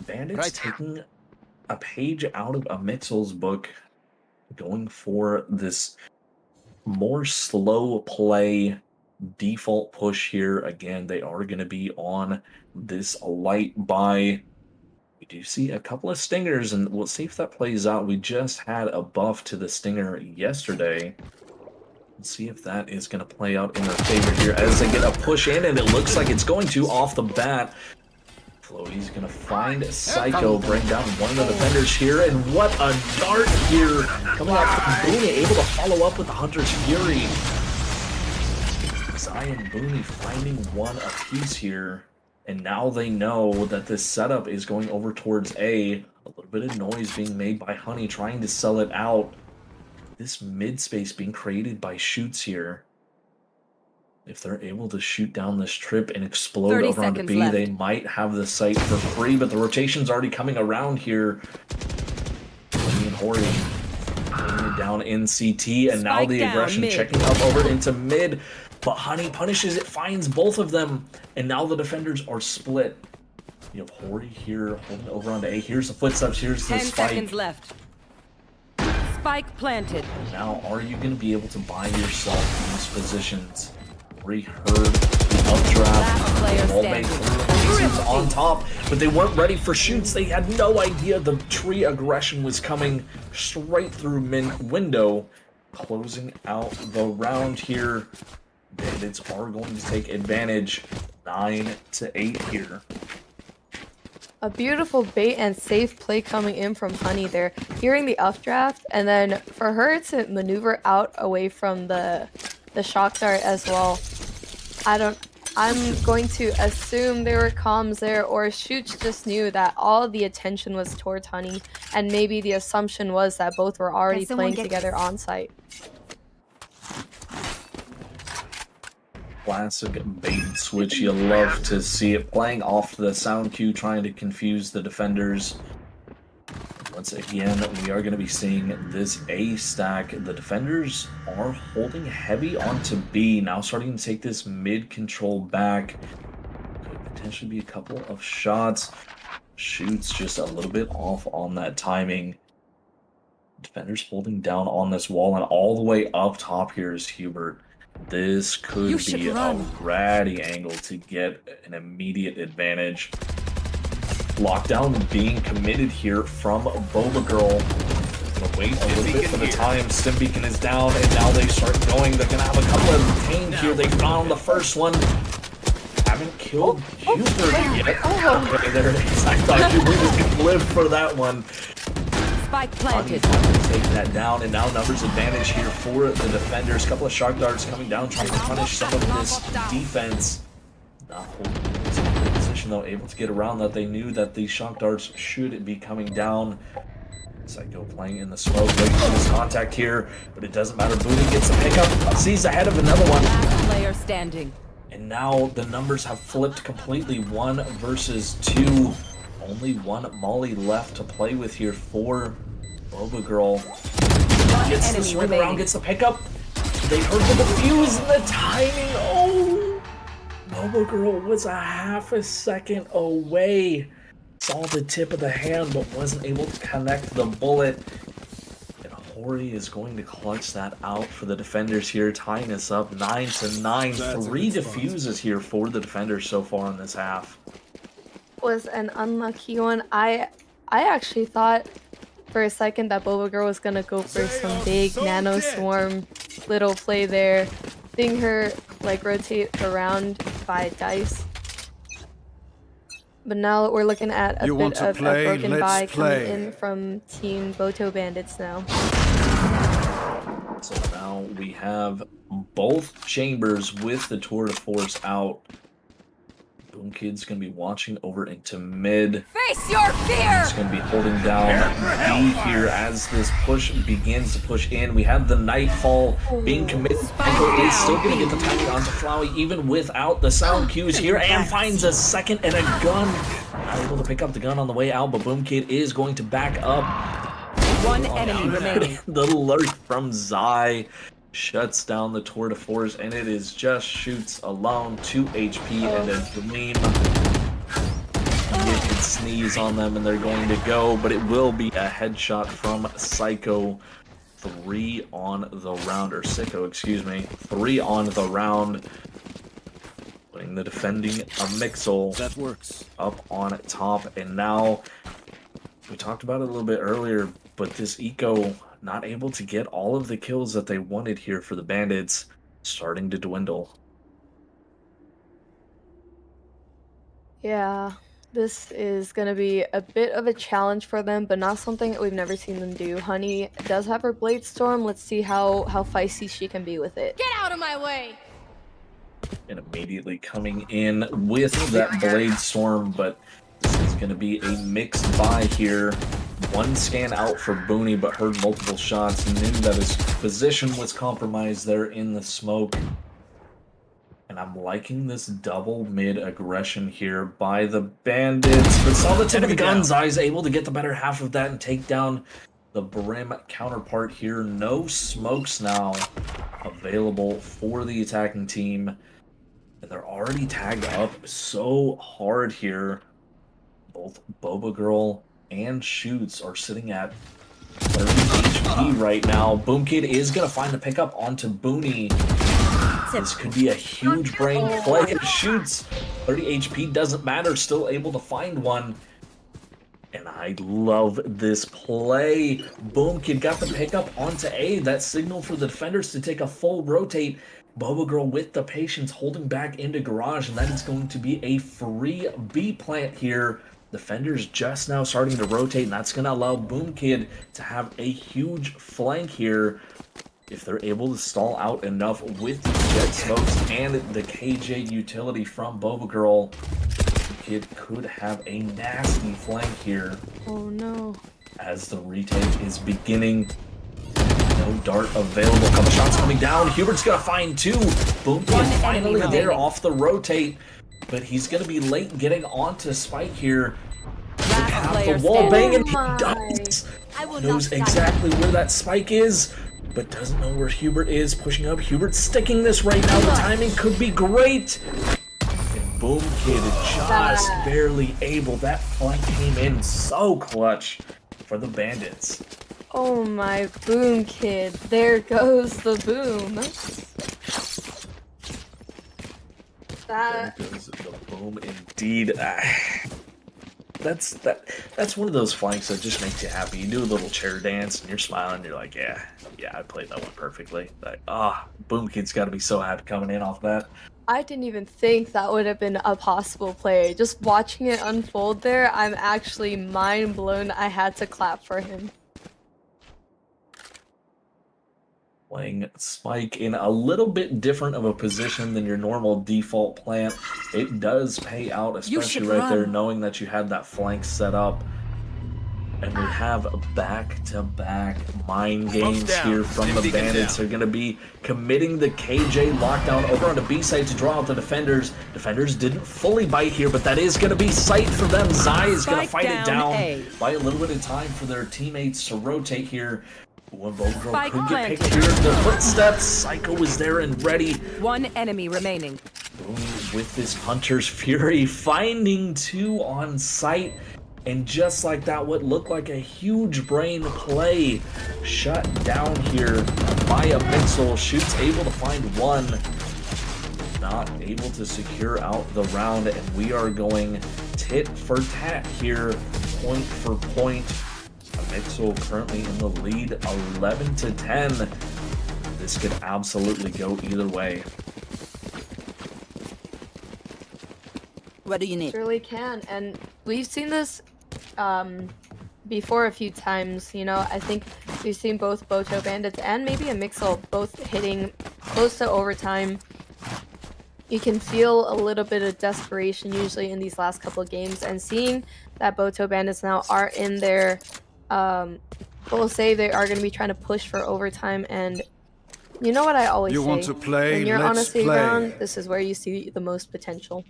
Bandits taking a page out of a Mixel's book, going for this more slow play default push here. Again, they are going to be on this light buy. We do see a couple of stingers, and we'll see if that plays out. We just had a buff to the stinger yesterday. Let's see if that is going to play out in their favor here as they get a push in, and it looks like it's going to off the bat. Floaty's going to find Psycho, bring down one of the defenders here, and what a dart here coming out from Booney, able to follow up with the Hunter's Fury. Zai and Booney finding one apiece here. And now they know that this setup is going over towards A. A little bit of noise being made by Honey trying to sell it out. This mid space being created by shoots here. If they're able to shoot down this trip and explode over onto B, they might have the site for free, but the rotation's already coming around here. Honey and Hori putting it down in CT, and now the aggression checking up over into mid. But Honey punishes it, finds both of them, and now the defenders are split. You have Hori here holding over onto A. Here's the footsteps, here's the 10 spike. seconds left. Spike planted. Now, are you going to be able to buy yourself these positions? Hori heard the updraft, all made through, on top, but they weren't ready for shoots. They had no idea the tree aggression was coming straight through window, closing out the round here. Bandits are going to take advantage, 9-8 here. A beautiful bait and safe play coming in from Honey there, hearing the updraft, and then for her to maneuver out away from the shock dart as well. I'm going to assume there were comms there, or Shoots just knew that all the attention was towards Honey, and maybe the assumption was that both were already playing together on site. Classic bait and switch. You love to see it, playing off the sound cue, trying to confuse the defenders. Once again, we are going to be seeing this A stack. The defenders are holding heavy onto B, now starting to take this mid control back. Could potentially be a couple of shots. Shoots just a little bit off on that timing. Defenders holding down on this wall, and all the way up top here is Hubert. This could be a ratty angle to get an immediate advantage. Lockdown being committed here from Boba Girl. Gonna wait a little bit for the time. Stim Beacon is down, and now they start going. They're gonna have a couple of retained here. They found the first one. Haven't killed Hubert yet. Okay, there it is. I thought Hubert was gonna live for that one. Spike planted. Take that down, and now numbers advantage here for the defenders. Couple of shock darts coming down, trying to punish some of this defense. Not holding this position though, able to get around that. They knew that these shock darts should be coming down. Psycho playing in the smoke, waiting for this contact here, but it doesn't matter. Booty gets the pickup, sees ahead of another one. Last player standing. And now the numbers have flipped completely, 1 versus 2. Only one Molly left to play with here for Boba Girl. Gets the swing around, gets the pickup. They heard the defuse and the timing. Oh! Boba Girl was a half a second away. Saw the tip of the hand, but wasn't able to connect the bullet. And Hori is going to clutch that out for the defenders here, tying us up 9-9. 3 defuses here for the defenders so far in this half. Was an unlucky one. I actually thought for a second that Boba Girl was gonna go for some big nano swarm little play there, seeing her like rotate around by dice. But now we're looking at a bit of a broken buy coming in from Team Boto Bandits now. So now we have both chambers with the tour de force out. Boom Kid's gonna be watching over into mid. Face your fear! He's gonna be holding down B here as this push begins to push in. We have the Nightfall being committed. Michael is still gonna get the timing onto Flowey even without the sound cues here, and finds a second and a gun. Not able to pick up the gun on the way out, but Boom Kid is going to back up. One enemy remaining. The lurk from Zai shuts down the tour de force, and it is just shoots alone. 2 HP and a dream. You can sneeze on them and they're going to go, but it will be a headshot from Psycho. 3 on the round, or Sicko, excuse me. 3 on the round. Putting the defending Mixel That works. up on top, and now we talked about it a little bit earlier, but this Eco not able to get all of the kills that they wanted here for the Bandits, starting to dwindle. Yeah, this is going to be a bit of a challenge for them, but not something that we've never seen them do. Honey does have her Blade Storm. Let's see how feisty she can be with it. Get out of my way! And immediately coming in with that Blade Storm, but this is going to be a mixed buy here. One scan out for Booney, but heard multiple shots, knew that his position was compromised there in the smoke. And I'm liking this double mid aggression here by the Bandits, but saw the tip of the gun. Zai's able to get the better half of that and take down the Brim counterpart here. No smokes now available for the attacking team. And they're already tagged up so hard here. Both Boba Girl and Shoots are sitting at 30 HP right now. Boom Kid is going to find the pickup onto Booney. This could be a huge brain play. Shoots 30 HP, doesn't matter, still able to find one. And I love this play. Boom Kid got the pickup onto A. That signal for the defenders to take a full rotate. Boba Girl with the patience holding back into garage, and that is going to be a free B plant here. Defenders just now starting to rotate, and that's going to allow Boom Kid to have a huge flank here. If they're able to stall out enough with the jet smokes and the KJ utility from Boba Girl, Boom Kid could have a nasty flank here. Oh no. As the retake is beginning. No dart available. Couple shots coming down. Hubert's gonna find 2. Boom Kid finally there off the rotate, but he's gonna be late getting onto Spike here. The wall bang, and he does. Knows exactly where that Spike is, but doesn't know where Hubert is. Pushing up. Hubert's sticking this right now. The timing could be great. And Boom Kid just barely able. That flank came in so clutch for the Bandits. Oh my Boom Kid. There goes the boom. There goes the boom indeed. That's one of those flanks that just makes you happy. You do a little chair dance and you're smiling. You're like, yeah, I played that one perfectly. Like, Boom Kid's got to be so happy coming in off that. I didn't even think that would have been a possible play. Just watching it unfold there, I'm actually mind blown. I had to clap for him. Playing Spike in a little bit different of a position than your normal default plant. It does pay out, especially right there, knowing that you had that flank set up. And we have back-to-back mind games here from the Bandits. They're going to be committing the KJ lockdown over on the B side to draw out the defenders. Defenders didn't fully bite here, but that is going to be sight for them. Zai is going to fight it down by a little bit of time for their teammates to rotate here. When both girls could get picked here, the footsteps. Psycho is there and ready. One enemy remaining. Boom with this Hunter's Fury, finding 2 on sight. And just like that, what looked like a huge brain play shut down here by a Mixel. Shoot's able to find 1. Not able to secure out the round, and we are going tit for tat here, point for point. Mixel currently in the lead, 11-10. This could absolutely go either way. What do you need? Surely can, and we've seen this before a few times. You know, I think we've seen both Boto Bandits and maybe a Mixel both hitting close to overtime. You can feel a little bit of desperation usually in these last couple of games, and seeing that Boto Bandits now are in their we'll say they are going to be trying to push for overtime. And you know what I always say, want to play? when you're on a Let's city play. round, this is where you see the most potential.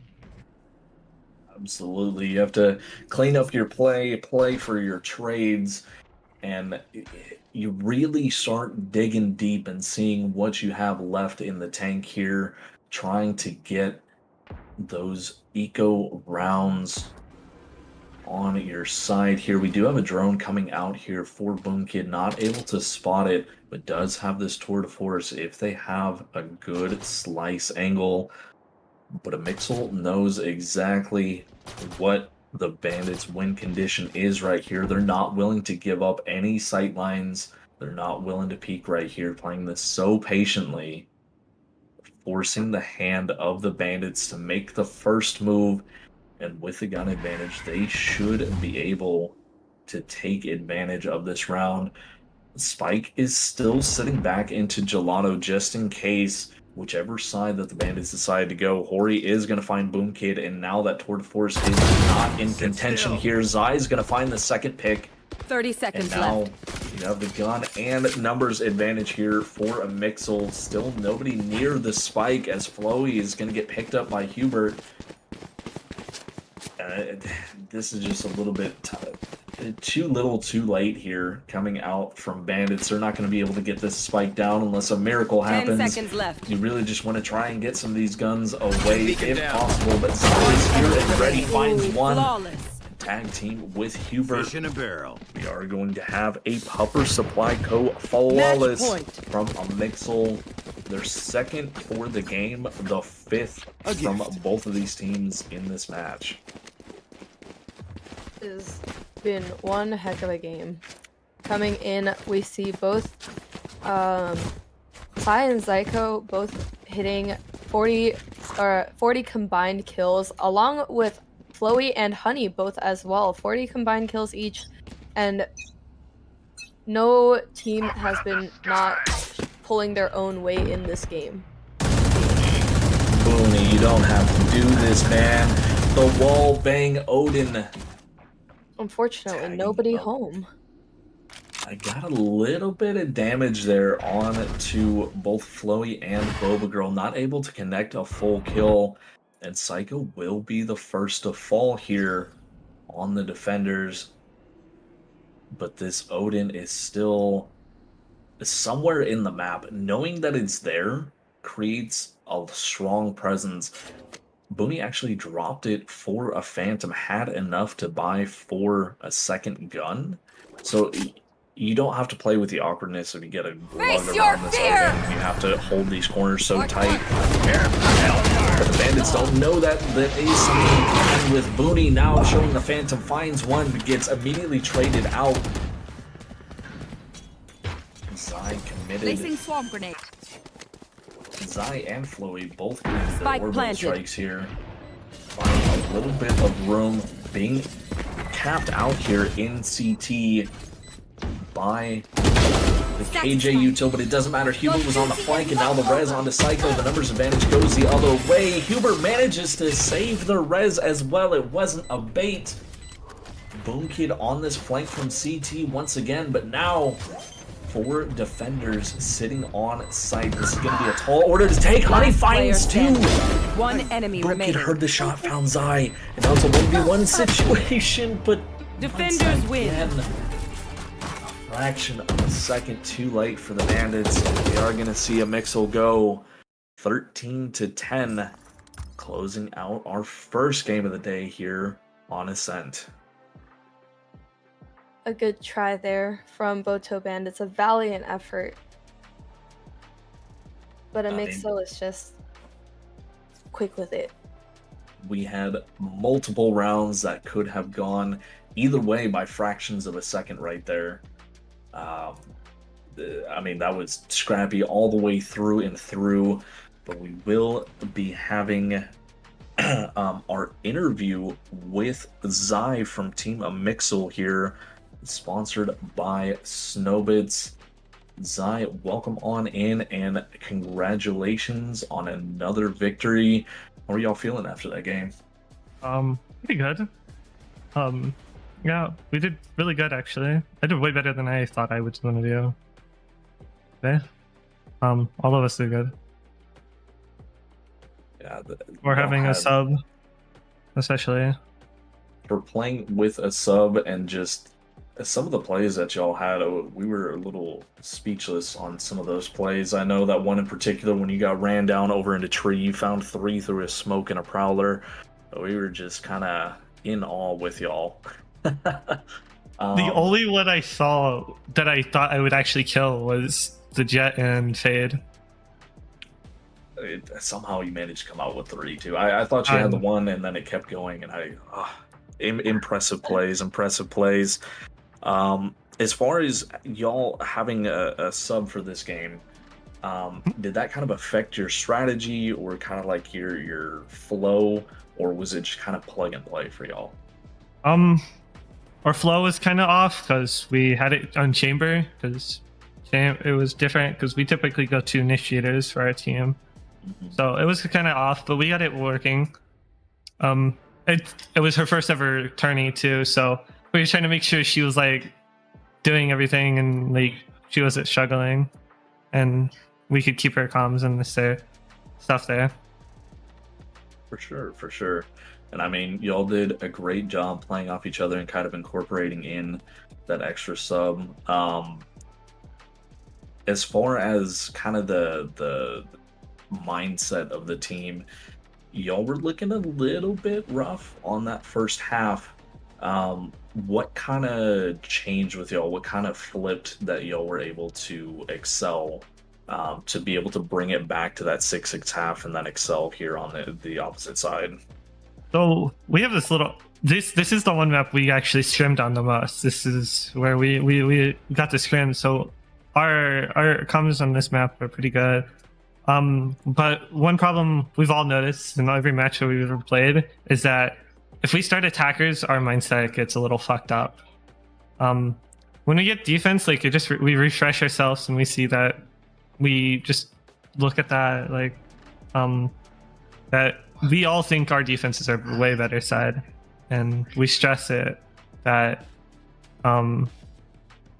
Absolutely. You have to clean up your play for your trades, and you really start digging deep and seeing what you have left in the tank here, trying to get those eco rounds on your side here. We do have a drone coming out here for Boom Kid, not able to spot it, but does have this tour de force if they have a good slice angle. But a Mixel knows exactly what the Bandits' win condition is right here. They're not willing to give up any sight lines. They're not willing to peek right here, playing this so patiently, forcing the hand of the Bandits to make the first move. And with the gun advantage, they should be able to take advantage of this round. Spike is still sitting back into Gelato just in case, whichever side that the Bandits decide to go. Hori is going to find Boom Kid, and now that tour de force is not in contention here. Zai is going to find the second pick. 30 seconds And now left. you have the gun and numbers advantage here for a Mixel. Still nobody near the spike, as Floey is going to get picked up by Hubert. This is just a little bit too little too late here coming out from Bandits. They're not going to be able to get this spike down unless a miracle 10 happens. seconds left. You really just want to try and get some of these guns away if possible. But Zai is here and ready, finds one. Flawless. Tag team with Hubert. Fish in a barrel. We are going to have a Pupper Supply Co. flawless Match point. from a Mixel. Their second for the game, the 5th from both of these teams in this match. Has been one heck of a game. Coming in, we see both Sai and Zyko both hitting 40 combined kills, along with Floey and Honey both as well. 40 combined kills each, and no team has been not pulling their own weight in this game. Booney, you don't have to do this, man. The wall bang Odin. Unfortunately, Tagging nobody up. home. I got a little bit of damage there on to both Floey and Boba Girl. Not able to connect a full kill. And Psycho will be the first to fall here on the defenders. But this Odin is still somewhere in the map. Knowing that it's there creates a strong presence. Booney actually dropped it for a Phantom, had enough to buy for a second gun. So you don't have to play with the awkwardness if you get a Face glug your around this fear! open. You have to hold these corners so tight. But the Bandits don't know that is something you can with Booney now showing the Phantom, finds one, but gets immediately traded out. Zai committed. Placing swarm grenade. Zai and Floey both committed their Spike orbital planted. strikes here. Finding a little bit of room, being capped out here in CT by the KJ util, but it doesn't matter. Hubert was on the flank, and now the res onto Psycho. The numbers advantage goes the other way. Hubert manages to save the res as well. It wasn't a bait. Boom Kid on this flank from CT once again, but now 4 defenders sitting on site. This is going to be a tall order to take. Honey finds 2. One enemy Boom Kid remaining. heard the shot, found Zai, and now it's a 1v1 situation, but Defenders win. again, fraction of a second too late for the Bandits. We are going to see a Mixel go 13-10, closing out our first game of the day here on Ascent. A good try there from Boto Bandits. A valiant effort. But Amixo is just quick with it. We had multiple rounds that could have gone either way by fractions of a second right there. I mean, that was scrappy all the way through and through, but we will be having our interview with Zai from Team Amixel here, sponsored by Snowbits. Zai, welcome on in, and congratulations on another victory. How are y'all feeling after that game? Pretty good. Yeah, we did really good actually. I did way better than I thought I would want to do. Okay. All of us did good. Yeah, We're having a sub, especially. For playing with a sub and just some of the plays that y'all had, we were a little speechless on some of those plays. I know that one in particular, when you got ran down over into tree, you found 3 through a smoke and a prowler. We were just kind of in awe with y'all. The only one I saw that I thought I would actually kill was the Jet and Fade. Somehow you managed to come out with 3 too. I thought you had the one, and then it kept going, and impressive plays. As far as y'all having a sub for this game, did that kind of affect your strategy or kind of like your flow, or was it just kind of plug and play for y'all? Our flow was kind of off because we had it on chamber, because it was different because we typically go 2 initiators for our team. So it was kind of off, but we got it working. It was her first ever tourney too, so we were trying to make sure she was like doing everything and like she wasn't struggling, and we could keep her comms and this stuff there. For sure. And I mean, y'all did a great job playing off each other and kind of incorporating in that extra sub. As far as kind of the mindset of the team, y'all were looking a little bit rough on that first half. What kind of changed with y'all? What kind of flipped that y'all were able to excel, to be able to bring it back to that 6-6 half and then excel here on the opposite side? So we have this little. This is the one map we actually scrimmed on the most. This is where we got to scrim. So our comms on this map are pretty good. But one problem we've all noticed in every match that we've ever played is that if we start attackers, our mindset gets a little fucked up. When we get defense, like we refresh ourselves and we see that we just look at that like that we all think our defenses are way better side, and we stress it that when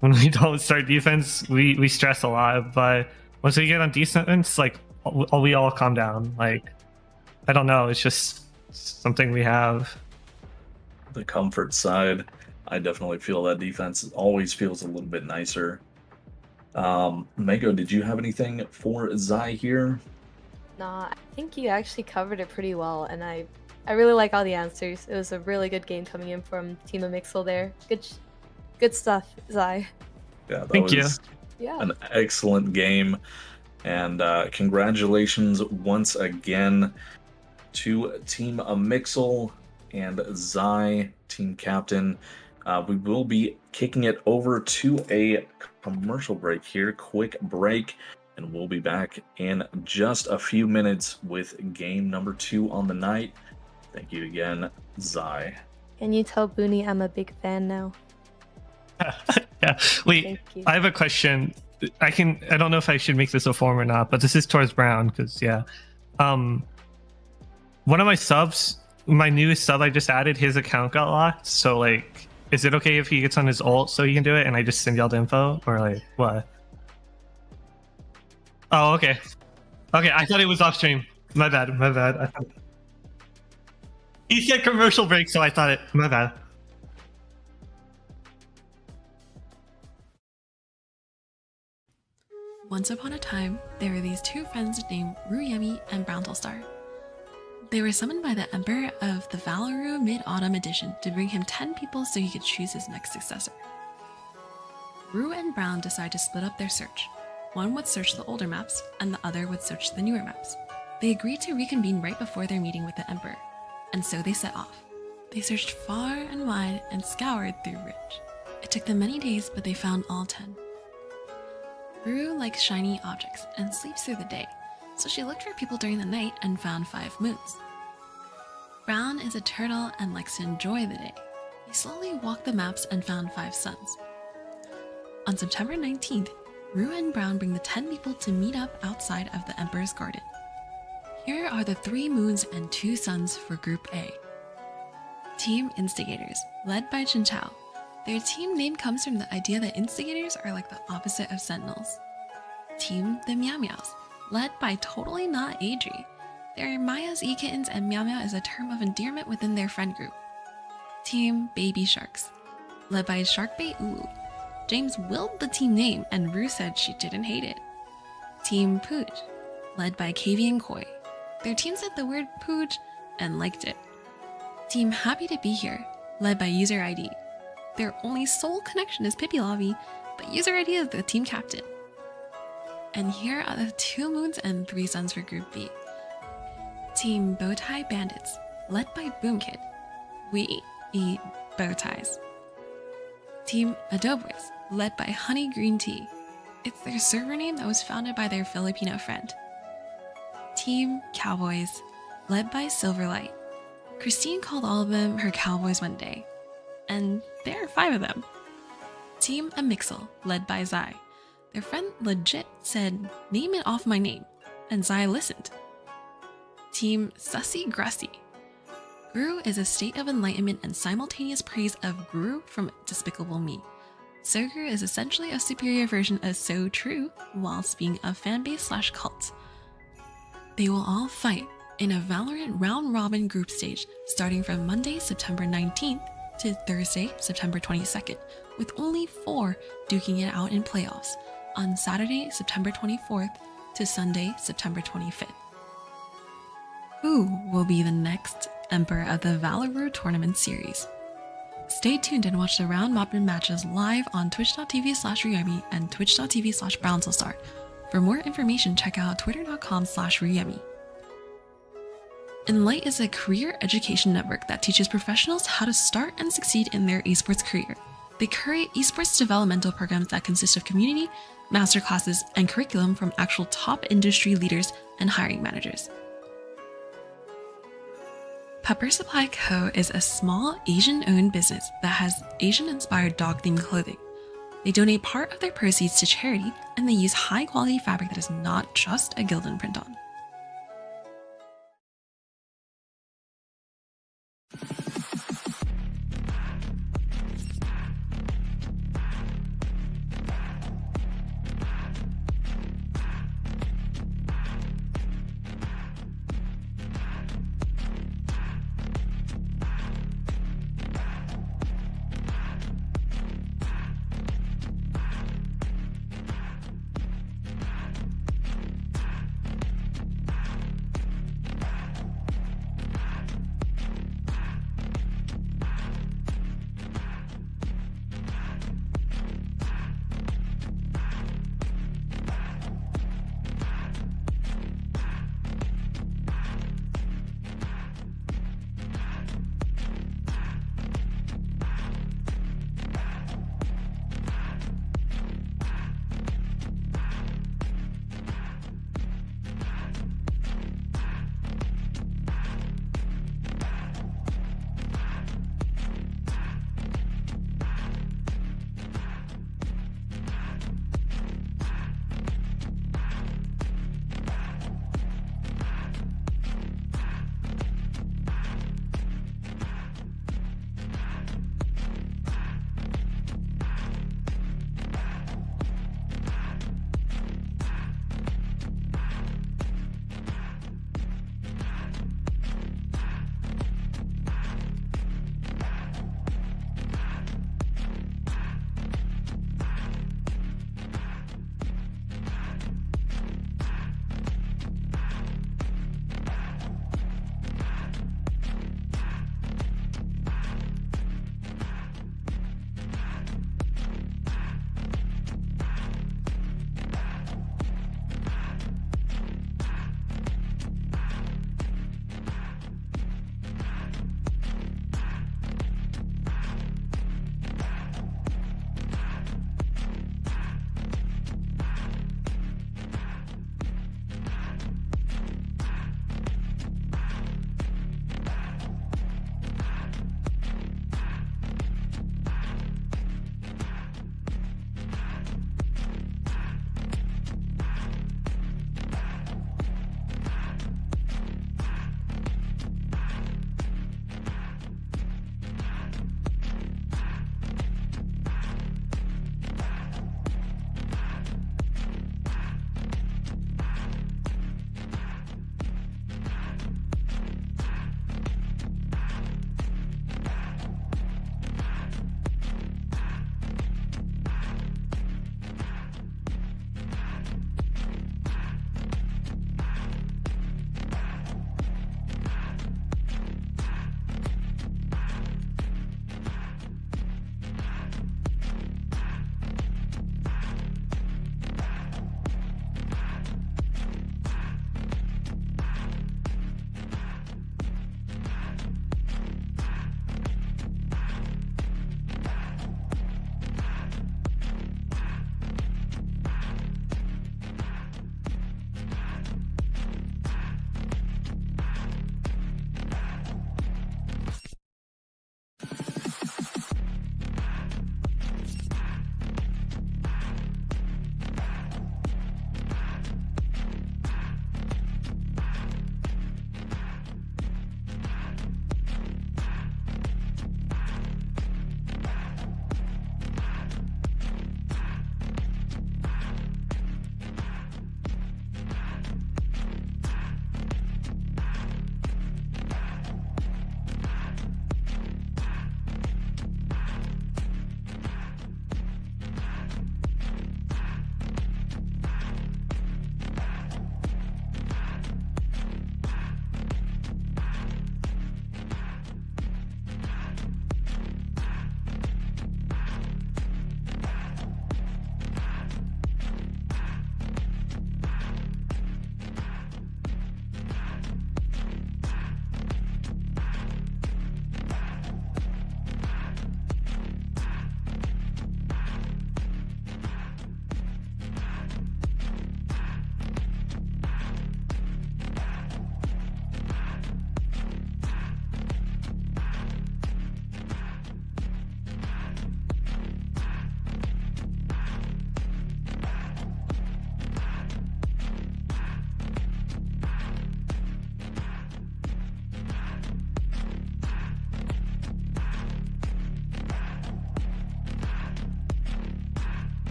we don't start defense, we stress a lot, but once we get on defense, like we all calm down. Like, I don't know, it's just something we have. The comfort side, I definitely feel that defense always feels a little bit nicer. Mego, did you have anything for Zai here? Nah, I think you actually covered it pretty well, and I really like all the answers. It was a really good game coming in from Team Amixel there. Good stuff, Zai. Yeah, that Thank you. was Yeah. an excellent game. And congratulations once again to Team Amixel and Zai, team captain. We will be kicking it over to a commercial break here. Quick break, and we'll be back in just a few minutes with game number 2 on the night. Thank you again, Zai. Can you tell Booney I'm a big fan now? Yeah. Wait, Thank you. I have a question. I don't know if I should make this a form or not, but this is towards Brown because one of my subs, my newest sub I just added, his account got locked. So like, is it okay if he gets on his ult so he can do it and I just send y'all the info, or like what? Oh, okay. Okay, I thought it was off stream. My bad. I thought... He said commercial break, so I thought it. My bad. Once upon a time, there were these two friends named Ruyemi and Browntelstar. They were summoned by the Emperor of the Valorou Mid-Autumn Edition to bring him 10 people so he could choose his next successor. Rue and Brown decided to split up their search. One would search the older maps, and the other would search the newer maps. They agreed to reconvene right before their meeting with the Emperor, and so they set off. They searched far and wide and scoured through Ridge. It took them many days, but they found all 10. Rue likes shiny objects and sleeps through the day, so she looked for people during the night and found 5 moons. Brown is a turtle and likes to enjoy the day. He slowly walked the maps and found 5 suns. On September 19th, Rue and Brown bring the 10 people to meet up outside of the Emperor's Garden. Here are the 3 moons and 2 suns for Group A. Team Instigators, led by Chinchao. Their team name comes from the idea that instigators are like the opposite of sentinels. Team the Meow Meows, led by totally not Adri. They're Maya's e-kittens and Meow Meow is a term of endearment within their friend group. Team Baby Sharks, led by Sharkbait Ulu. James willed the team name and Rue said she didn't hate it. Team Pooch, led by Kavian Koi. Their team said the word Pooch and liked it. Team Happy to Be Here, led by User ID. Their only sole connection is Pippi Lobby, but User ID is the team captain. And here are the 2 moons and 3 suns for Group B. Team Bowtie Bandits, led by Boom Kid. We eat bow ties. Team Adobos, led by Honey Green Tea. It's their server name that was founded by their Filipino friend. Team Cowboys, led by Silverlight. Christine called all of them her cowboys one day. And there are 5 of them. Team Amixel, led by Zai. Their friend legit said, "Name it off my name," and Zai listened. Team Sussy Grussy. Guru is a state of enlightenment and simultaneous praise of Guru from Despicable Me. Soguru is essentially a superior version of So True, whilst being a fanbase/cult. They will all fight in a Valorant round-robin group stage starting from Monday, September 19th to Thursday, September 22nd, with only 4 duking it out in playoffs on Saturday, September 24th to Sunday, September 25th. Who will be the next Emperor of the Valorou Tournament Series? Stay tuned and watch the round robin matches live on twitch.tv/Ruyemi and twitch.tv/Brownstillstar. For more information, check out twitter.com/Ruyemi. Enlight is a career education network that teaches professionals how to start and succeed in their esports career. They curate esports developmental programs that consist of community, masterclasses, and curriculum from actual top industry leaders and hiring managers. Pepper Supply Co. is a small Asian-owned business that has Asian-inspired dog-themed clothing. They donate part of their proceeds to charity, and they use high-quality fabric that is not just a Gildan print-on.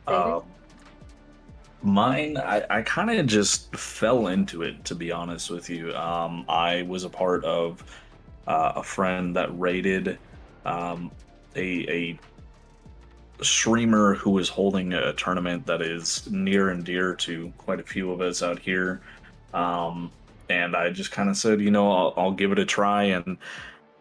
Xavier? Mine, I kind of just fell into it, to be honest with you. I was a part of a friend that raided um, a streamer who was holding a tournament that is near and dear to quite a few of us out here. Um, and I just kind of said, I'll give it a try. And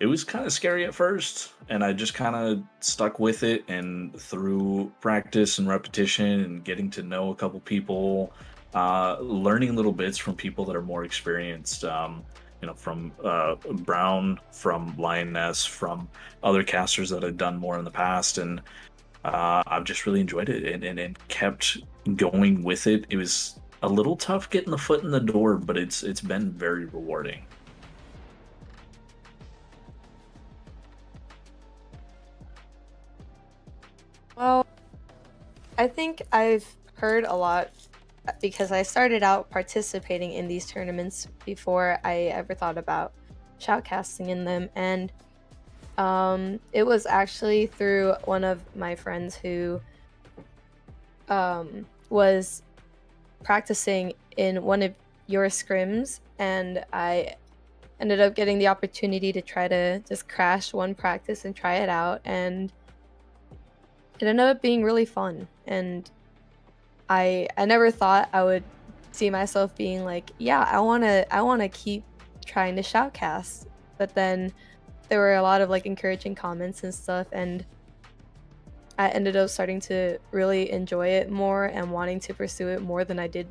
it was kind of scary at first. And I just kind of stuck with it. And through practice and repetition and getting to know a couple people, learning little bits from people that are more experienced. From Brown, from Lioness, from other casters that I've done more in the past, and I've just really enjoyed it and kept going with it. It was a little tough getting the foot in the door, but it's been very rewarding. Well, I think I've heard a lot because I started out participating in these tournaments before I ever thought about shoutcasting in them, and it was actually through one of my friends who was practicing in one of your scrims, and I ended up getting the opportunity to try to just crash one practice and try it out, and it ended up being really fun. And I never thought I would see myself being like, yeah, I wanna keep trying to shoutcast. But then there were a lot of like encouraging comments and stuff, and I ended up starting to really enjoy it more and wanting to pursue it more than I did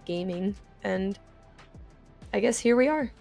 gaming. And I guess here we are.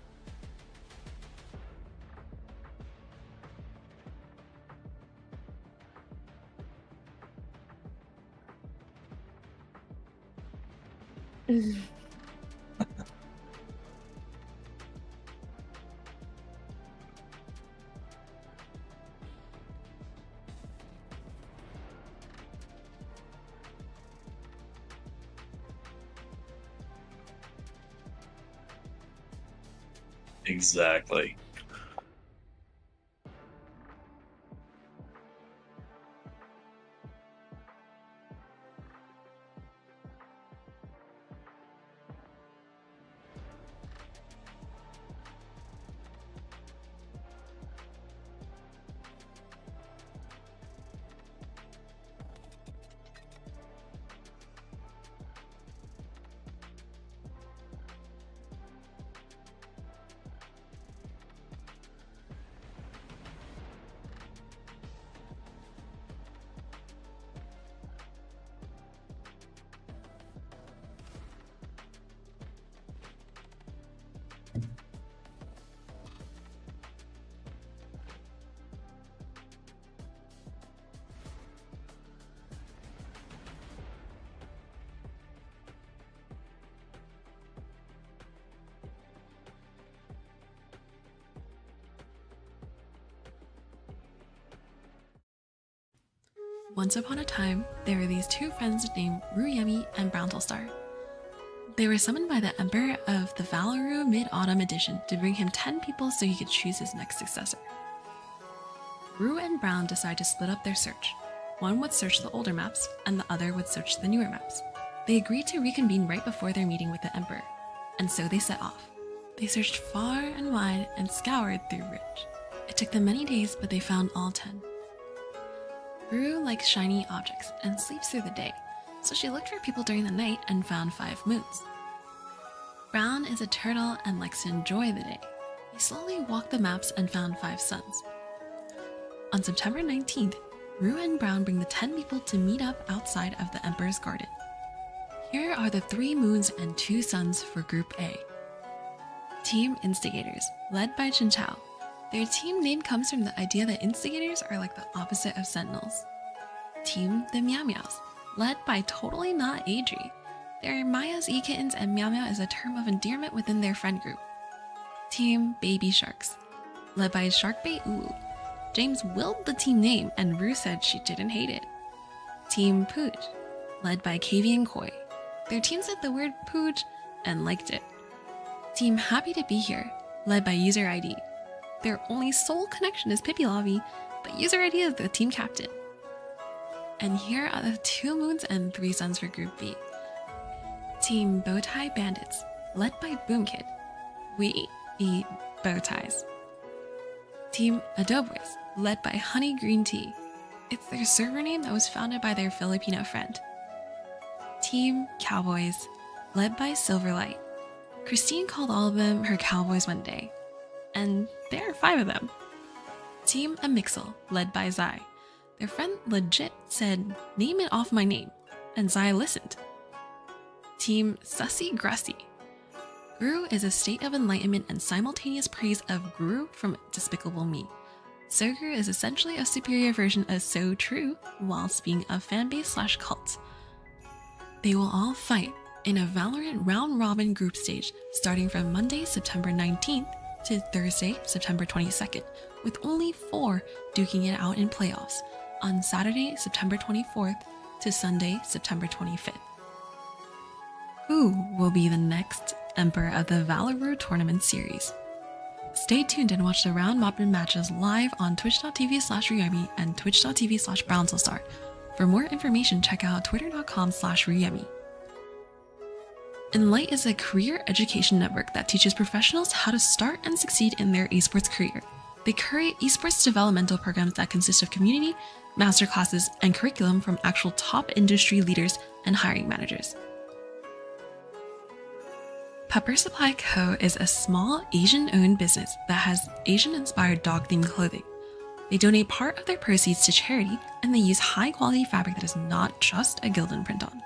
Exactly. Once upon a time, there were these two friends named Ruyemi and Browntelstar. They were summoned by the Emperor of the Valoru Mid-Autumn Edition to bring him 10 people so he could choose his next successor. Ru and Brown decided to split up their search. One would search the older maps, and the other would search the newer maps. They agreed to reconvene right before their meeting with the Emperor, and so they set off. They searched far and wide and scoured through Ridge. It took them many days, but they found all 10. Ru likes shiny objects and sleeps through the day, so she looked for people during the night and found 5 moons. Brown is a turtle and likes to enjoy the day. He slowly walked the maps and found 5 suns. On September 19th, Ru and Brown bring the 10 people to meet up outside of the Emperor's Garden. Here are the 3 moons and 2 suns for Group A. Team Instigators, led by Chinchao. Their team name comes from the idea that instigators are like the opposite of sentinels. Team the Meow Meows, led by totally not Adri. They're Maya's e-kittens, and Meow Meow is a term of endearment within their friend group. Team Baby Sharks, led by Sharkbait Ulu. James willed the team name, and Ru said she didn't hate it. Team Pooch, led by Kavian Koi. Their team said the word Pooch and liked it. Team Happy to Be Here, led by User ID. Their only sole connection is Pippi Lobby, but User ID is the team captain. And here are the 2 moons and 3 suns for Group B. Team Bowtie Bandits, led by Boomkid. We eat bow ties. Team Adobres, led by Honey Green Tea. It's their server name that was founded by their Filipino friend. Team Cowboys, led by Silverlight. Christine called all of them her cowboys one day. And there are 5 of them. Team Amixel, led by Zai. Their friend legit said, "Name it off my name," and Zai listened. Team Sussy Grussy. Guru is a state of enlightenment and simultaneous praise of Guru from Despicable Me. So Guru is essentially a superior version of So True, whilst being a fanbase/cult. They will all fight in a Valorant round-robin group stage starting from Monday, September 19th to Thursday, September 22nd, with only 4 duking it out in playoffs on Saturday, September 24th to Sunday, September 25th. Who will be the next Emperor of the Valorant Tournament Series? Stay tuned and watch the round robin matches live on twitch.tv/Ruyemi and twitch.tv/BrownsellStar. For more information, check out twitter.com/Ruyemi. Enlight is a career education network that teaches professionals how to start and succeed in their esports career. They curate esports developmental programs that consist of community, masterclasses, and curriculum from actual top industry leaders and hiring managers. Pepper Supply Co. is a small Asian-owned business that has Asian-inspired dog-themed clothing. They donate part of their proceeds to charity, and they use high-quality fabric that is not just a Gildan print on.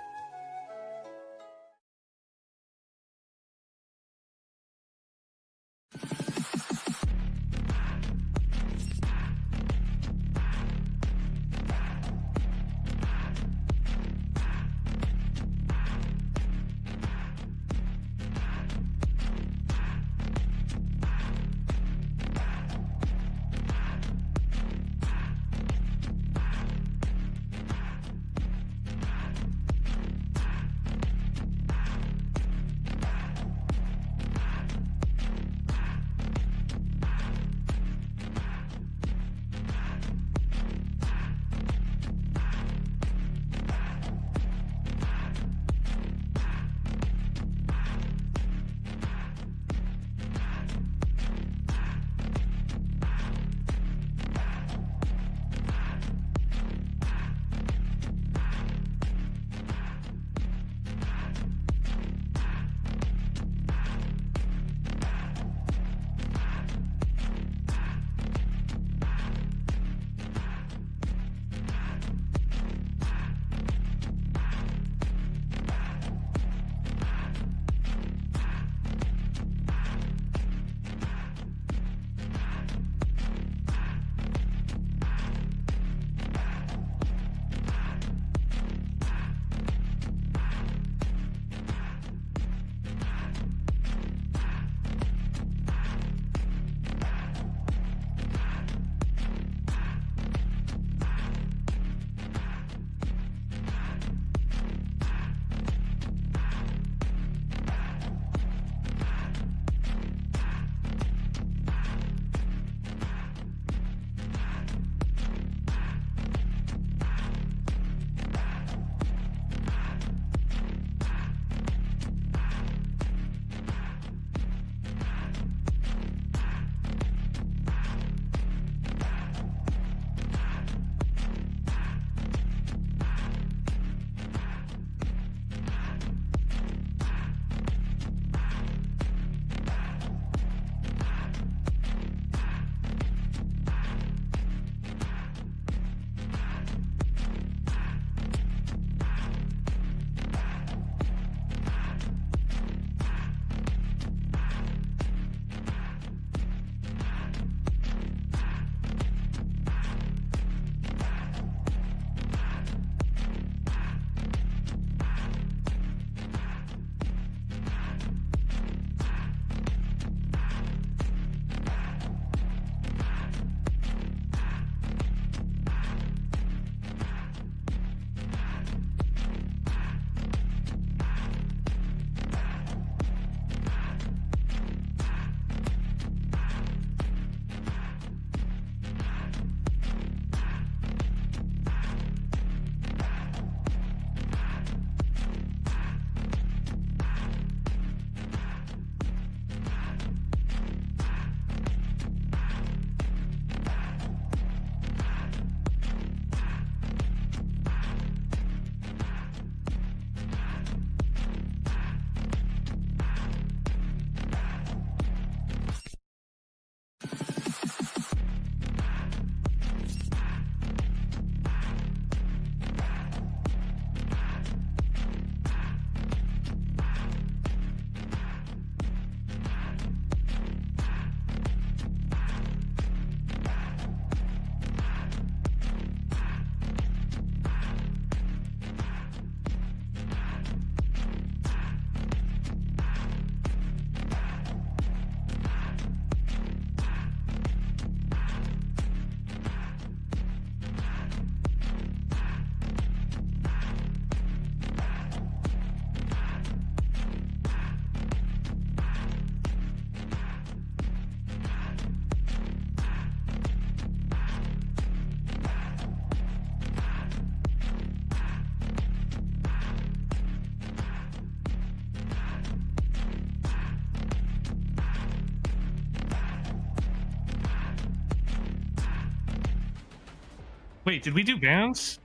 Wait, did we do bands?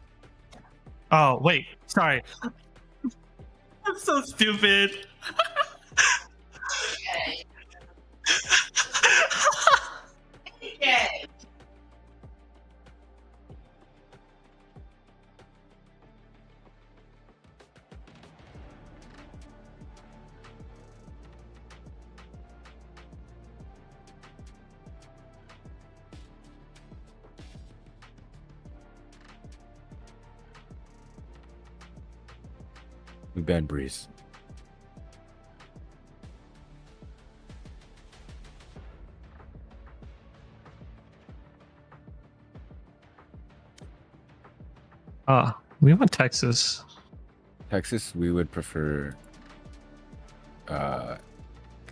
Oh, wait. Sorry. I'm so stupid. We banned Breeze. We want Texas. Texas, we would prefer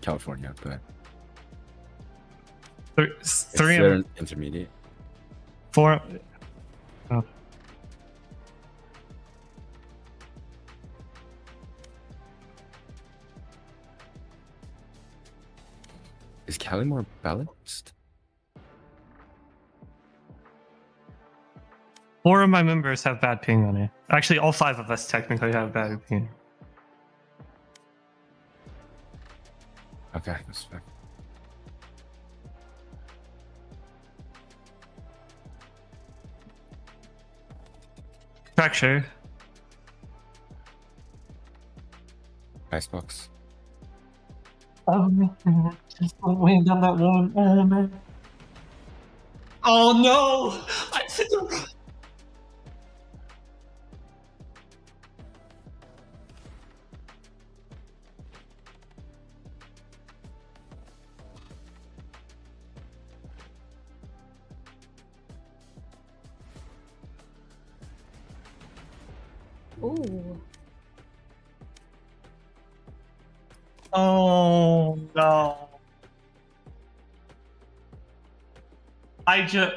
California, but Three they're and intermediate. 4. Oh. Is Cali more balanced? 4 of my members have bad ping on it. Actually, all 5 of us technically have bad ping. Okay, that's fair. Fracture. Icebox. Oh man, just weighing down that one. Oh man. Oh no! I said Ooh. oh no. I just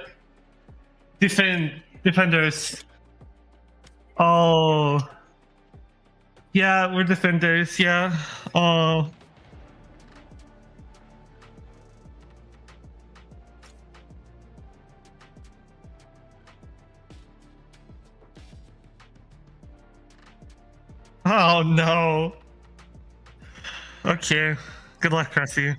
defenders. Oh. Yeah, we're defenders, yeah. Oh. Oh no. Okay. Good luck, Cressy.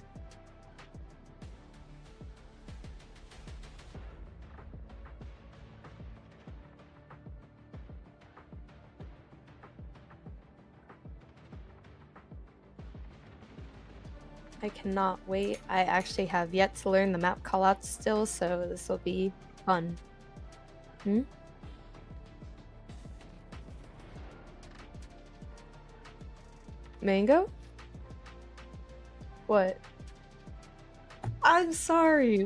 I cannot wait. I actually have yet to learn the map callouts still, so this will be fun. Mango? What? I'm sorry.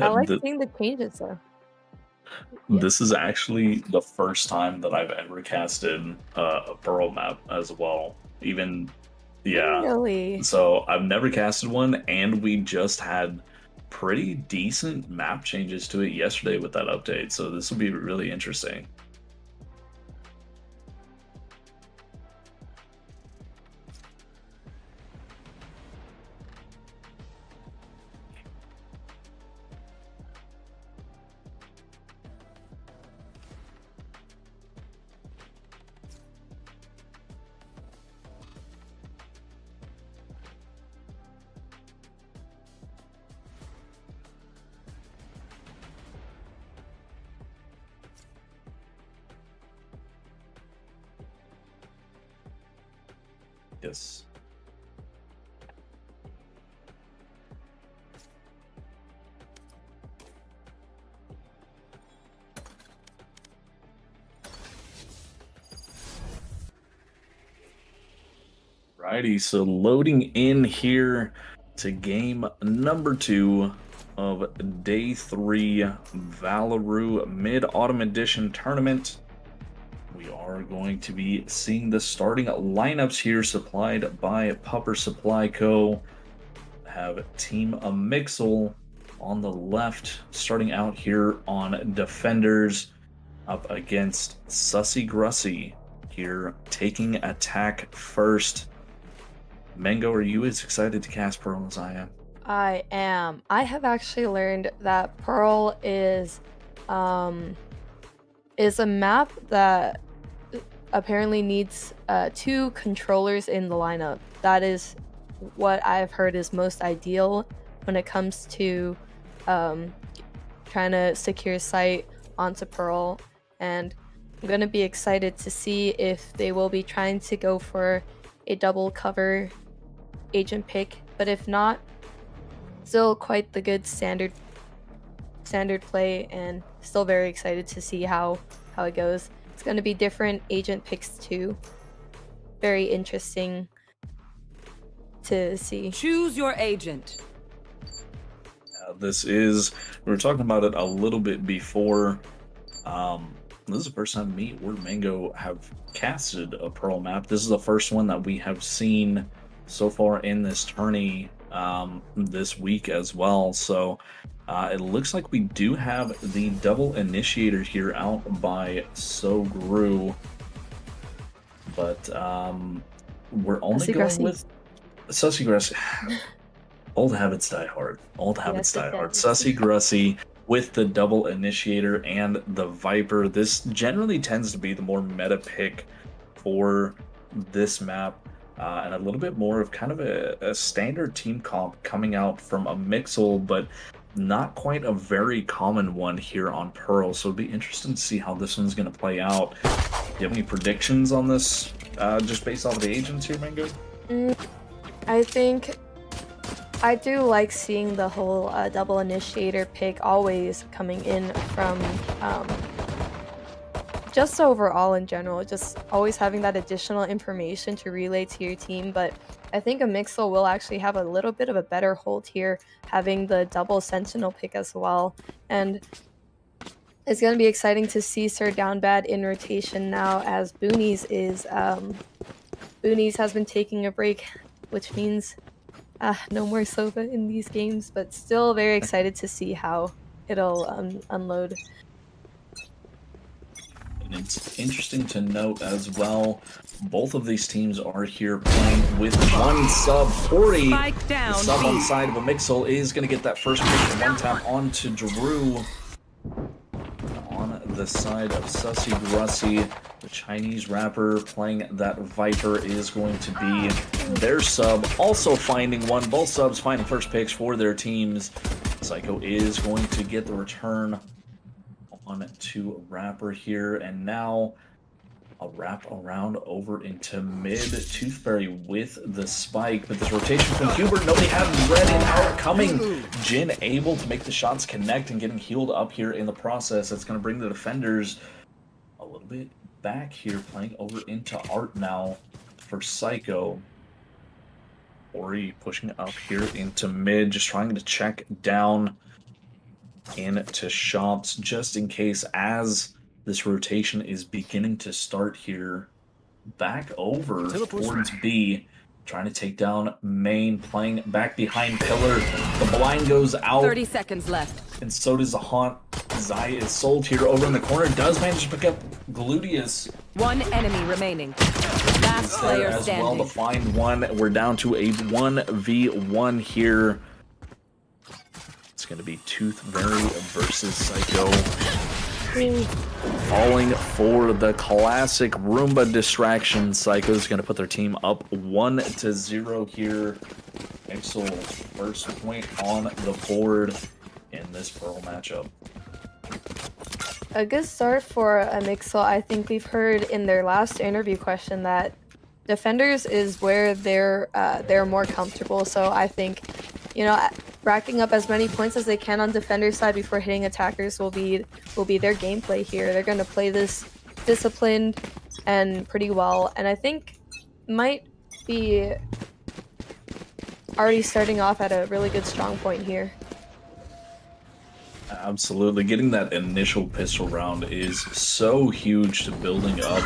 I like seeing the changes though. This is actually the first time that I've ever casted a Burrow map as well. Even, yeah. Really? So I've never casted one, and we just had pretty decent map changes to it yesterday with that update. So this will be really interesting. Yes. Righty, so loading in here to game number 2 of day 3 Valorou Mid-Autumn Edition Tournament. We are going to be seeing the starting lineups here supplied by Pupper Supply Co. Have Team Amixel on the left, starting out here on defenders, up against Sussy Grussy here taking attack first. Mango, are you as excited to cast Pearl as I am? I am. I have actually learned that Pearl is a map that apparently needs 2 controllers in the lineup. That is what I've heard is most ideal when it comes to trying to secure sight onto Pearl, and I'm gonna be excited to see if they will be trying to go for a double cover agent pick, but if not, still quite the good standard play, and still very excited to see how it goes. It's going to be different agent picks too. Very interesting to see. Choose your agent. This is, we were talking about it a little bit before. This is the first time me or Mango have casted a Pearl map. This is the first one that we have seen so far in this tourney this week as well. So it looks like we do have the double initiator here out by Sogru, but we're only going with Sussy Grussy. Old habits die hard. Old habits die hard. Sussy Grussy with the double initiator and the Viper. This generally tends to be the more meta pick for this map. And a little bit more of kind of a standard team comp coming out from a Mixel, but not quite a very common one here on Pearl. So it'd be interesting to see how this one's going to play out. Do you have any predictions on this, just based off of the agents here, Mango? I think I do like seeing the whole double initiator pick always coming in from just overall in general, just always having that additional information to relay to your team. But I think a Mixel will actually have a little bit of a better hold here, having the double sentinel pick as well. And it's going to be exciting to see Sir Downbad in rotation now, as Boonies is Boonies has been taking a break, which means no more Sova in these games, but still very excited to see how it'll unload. And it's interesting to note as well, both of these teams are here playing with one sub. Tori, the sub on the side of a Mixel, is going to get that first pick, one tap onto Drew. On the side of Sussy Grussy, the Chinese rapper playing that Viper is going to be their sub, also finding one. Both subs finding first picks for their teams. Psycho is going to get the return on to Rapper here, and now a wrap around over into mid. Toothberry with the spike, but this rotation from Hubert, nobody had red in out coming. Jin able to make the shots connect and getting healed up here in the process. That's going to bring the defenders a little bit back here, playing over into Art now for Psycho. Ori pushing up here into mid, just trying to check down into shops just in case as this rotation is beginning to start here. Back over towards B, trying to take down main, playing back behind pillar. The blind goes out. 30 seconds left. And so does the haunt. Zai is sold here over in the corner. Does manage to pick up Gluteus. One enemy remaining. Last player as standing. well to find one. We're down to a 1v1 here. It's going to be Toothberry versus Psycho. Falling for the classic Roomba distraction. Psycho's going to put their team up 1-0 here. Mixel first point on the board in this Pearl matchup. A good start for a Mixel. I think we've heard in their last interview question that defenders is where they're more comfortable. So I think, you know, racking up as many points as they can on defender's side before hitting attackers will be their gameplay here. They're going to play this disciplined and pretty well, and I think might be already starting off at a really good strong point here. Absolutely. Getting that initial pistol round is so huge to building up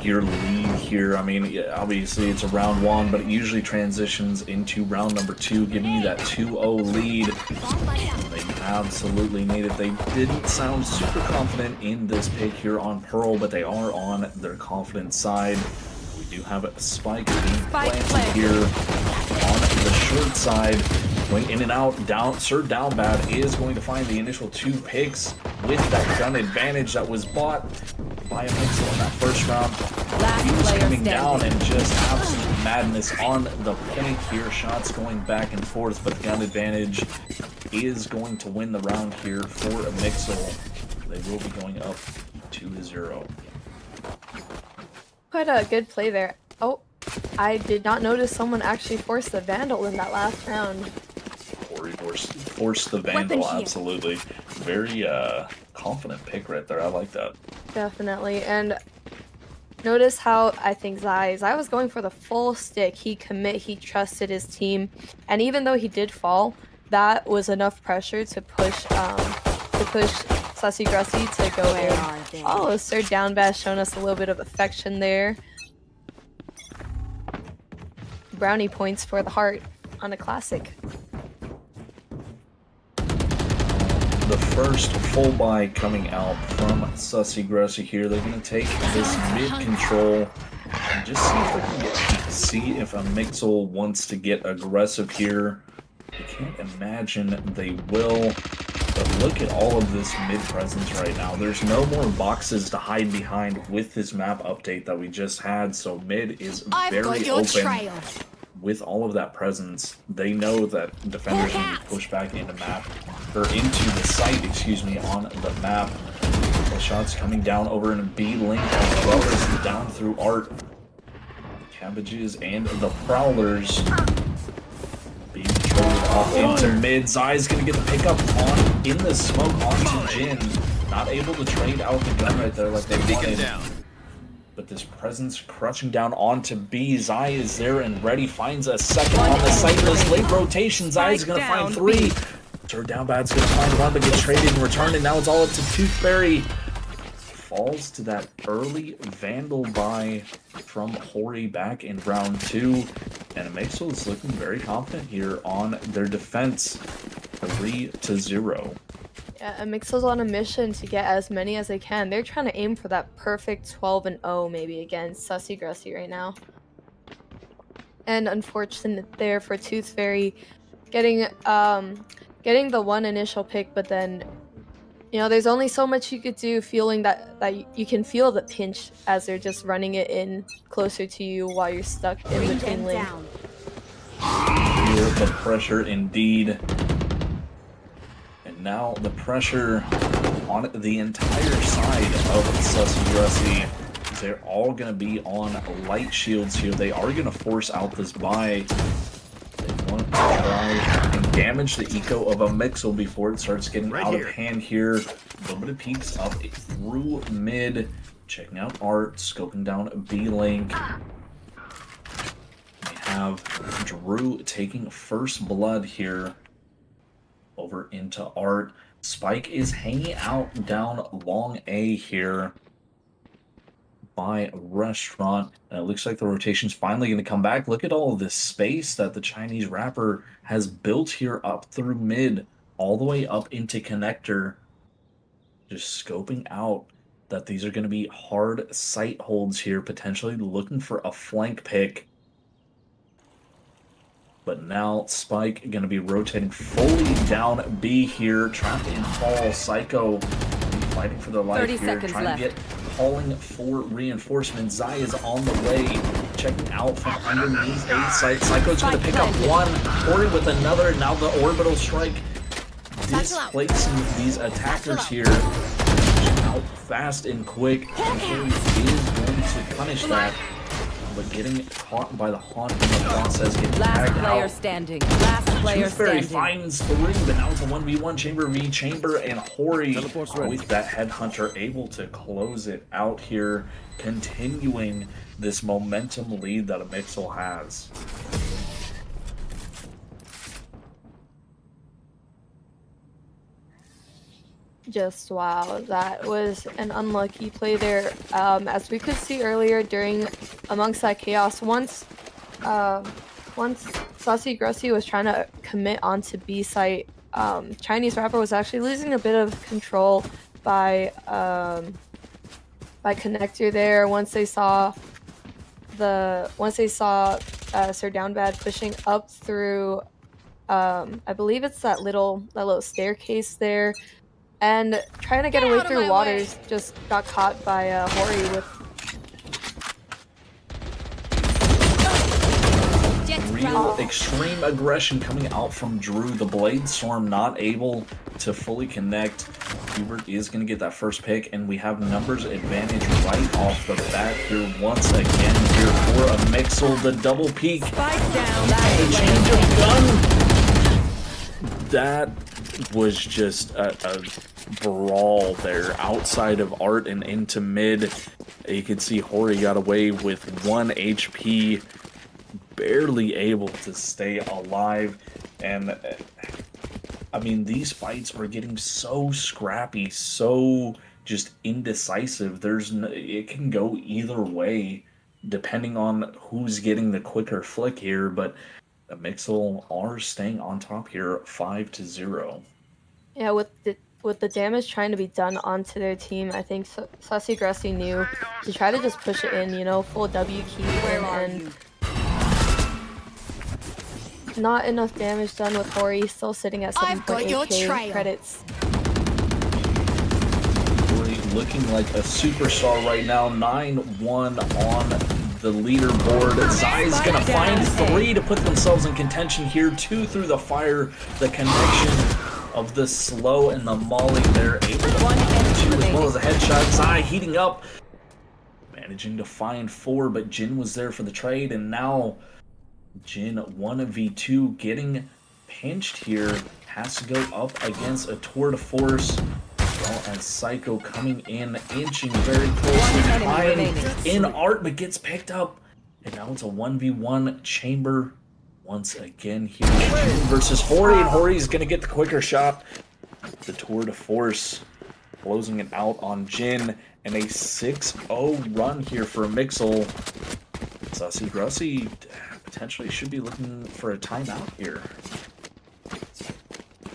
your lead here. I mean, obviously it's a round one, but it usually transitions into round number two, giving you that 2-0 lead. They absolutely need it. They didn't sound super confident in this pick here on Pearl, but they are on their confident side. We do have a spike being planted here on the short side. Going in and out, Sir Downbad is going to find the initial 2 picks with that gun advantage that was bought by a Mixel in that first round. He was coming down and just absolute madness on the point here. Shots going back and forth, but the gun advantage is going to win the round here for a Mixel. They will be going up 2-0. Quite a good play there. Oh, I did not notice someone actually forced the Vandal in that last round. Ori forced the Vandal, absolutely. Very confident pick right there. I like that. Definitely. And notice how I think Zai was going for the full stick. He trusted his team. And even though he did fall, that was enough pressure to push Sussy Grussy to go in. Oh, Sir Downbash showing us a little bit of affection there. Brownie points for the heart on a classic. The first full buy coming out from Sussy Grussy here. They're going to take this mid control and just see if they can get peaks. See if a Mixel wants to get aggressive here. I can't imagine they will. But look at all of this mid presence right now. There's no more boxes to hide behind with this map update that we just had. So mid is very open. With all of that presence, they know that defenders can be pushed back into the site, on the map. The shots coming down over in B link as well as down through Art. Cabbages and the Prowlers being traded off into mid. Zai's gonna get the pickup on in the smoke onto Jin. Not able to trade out the gun right there like they wanted. But this presence crushing down onto B. Zai is there and ready. Finds a second on the site. This late rotation. Zai is going to find 3. Sir Downbad's going to find 1, but gets traded and returned. And now it's all up to Toothberry. Falls to that early Vandal buy from Hori back in round 2. And Mixel is looking very confident here on their defense. 3-0. Yeah, Mixel's on a mission to get as many as they can. They're trying to aim for that perfect 12-0 maybe against Sussy Grussy right now. And unfortunate there for Toothberry getting the 1 initial pick, but then there's only so much you could do, feeling that you can feel the pinch as they're just running it in closer to you while you're stuck in between lanes. Feel the pressure indeed. Now the pressure on the entire side of Sussy Grussy. They're all going to be on light shields here. They are going to force out this buy. They want to try and damage the eco of a Mixel before it starts getting out of hand here. A little bit of peeks up through mid. Checking out Art, scoping down B-Link. We have Drew taking first blood here. Over into Art. Spike is hanging out down long A here by Restaurant. And it looks like the rotation's finally going to come back. Look at all of this space that the Chinese rapper has built here up through mid, all the way up into connector. Just scoping out that these are going to be hard sight holds here, potentially looking for a flank pick. But now Spike going to be rotating fully down B here. Trapped in Hall. Psycho fighting for their life here. Trying to get calling for reinforcements. Zai is on the way. Checking out from underneath A site. Psycho's going to pick up 1. Ori with another. Now the orbital strike displacing these attackers here. Out fast and quick. And Ori is going to punish that. But getting caught by the haunt in the process, getting tagged out. Toothberry finds 3, but now it's a 1v1 Chamber v Chamber, and Hori with that Headhunter able to close it out here, continuing this momentum lead that a Mixel has. Just wow, that was an unlucky play there. As we could see earlier amongst that chaos, once Sussy Grussy was trying to commit onto B site, Chinese rapper was actually losing a bit of control by connector there. Once they saw once they saw Sir Downbad pushing up through, I believe it's that little staircase there, and trying to get away through waters, just got caught by Hori with real extreme aggression coming out from Drew. The Blade Storm not able to fully connect. Hubert is going to get that first pick, and we have numbers advantage right off the bat here once again here for a Mixel. The double peek. Spike down. The change of gun. That was just a brawl there outside of Art and into mid. You can see Hori got away with 1 HP, barely able to stay alive. And I mean, these fights are getting so scrappy, so just indecisive. It can go either way depending on who's getting the quicker flick here, but the Mixel are staying on top here 5-0. Yeah, with the damage trying to be done onto their team, I think Saucy Grassy knew to try to just push it in, you know, full W key and not enough damage done with Hori, still sitting at 7.8k credits. Hori looking like a superstar right now, 9-1 on the leaderboard. Zai's gonna find 3 to put themselves in contention here, 2 through the fire, the connection of the slow and the molly there, able to find 2 as well as a headshot. Zai heating up, managing to find 4, but Jin was there for the trade, and now Jin 1v2 getting pinched here, has to go up against a tour de force, as well as Psycho coming in, inching very closely behind in Art, but gets picked up, and now it's a 1v1 chamber once again here. Jin versus Hori, and Hori's gonna get the quicker shot. The tour de force closing it out on Jin, and a 6-0 run here for Mixel. Saucy Grassy potentially should be looking for a timeout here.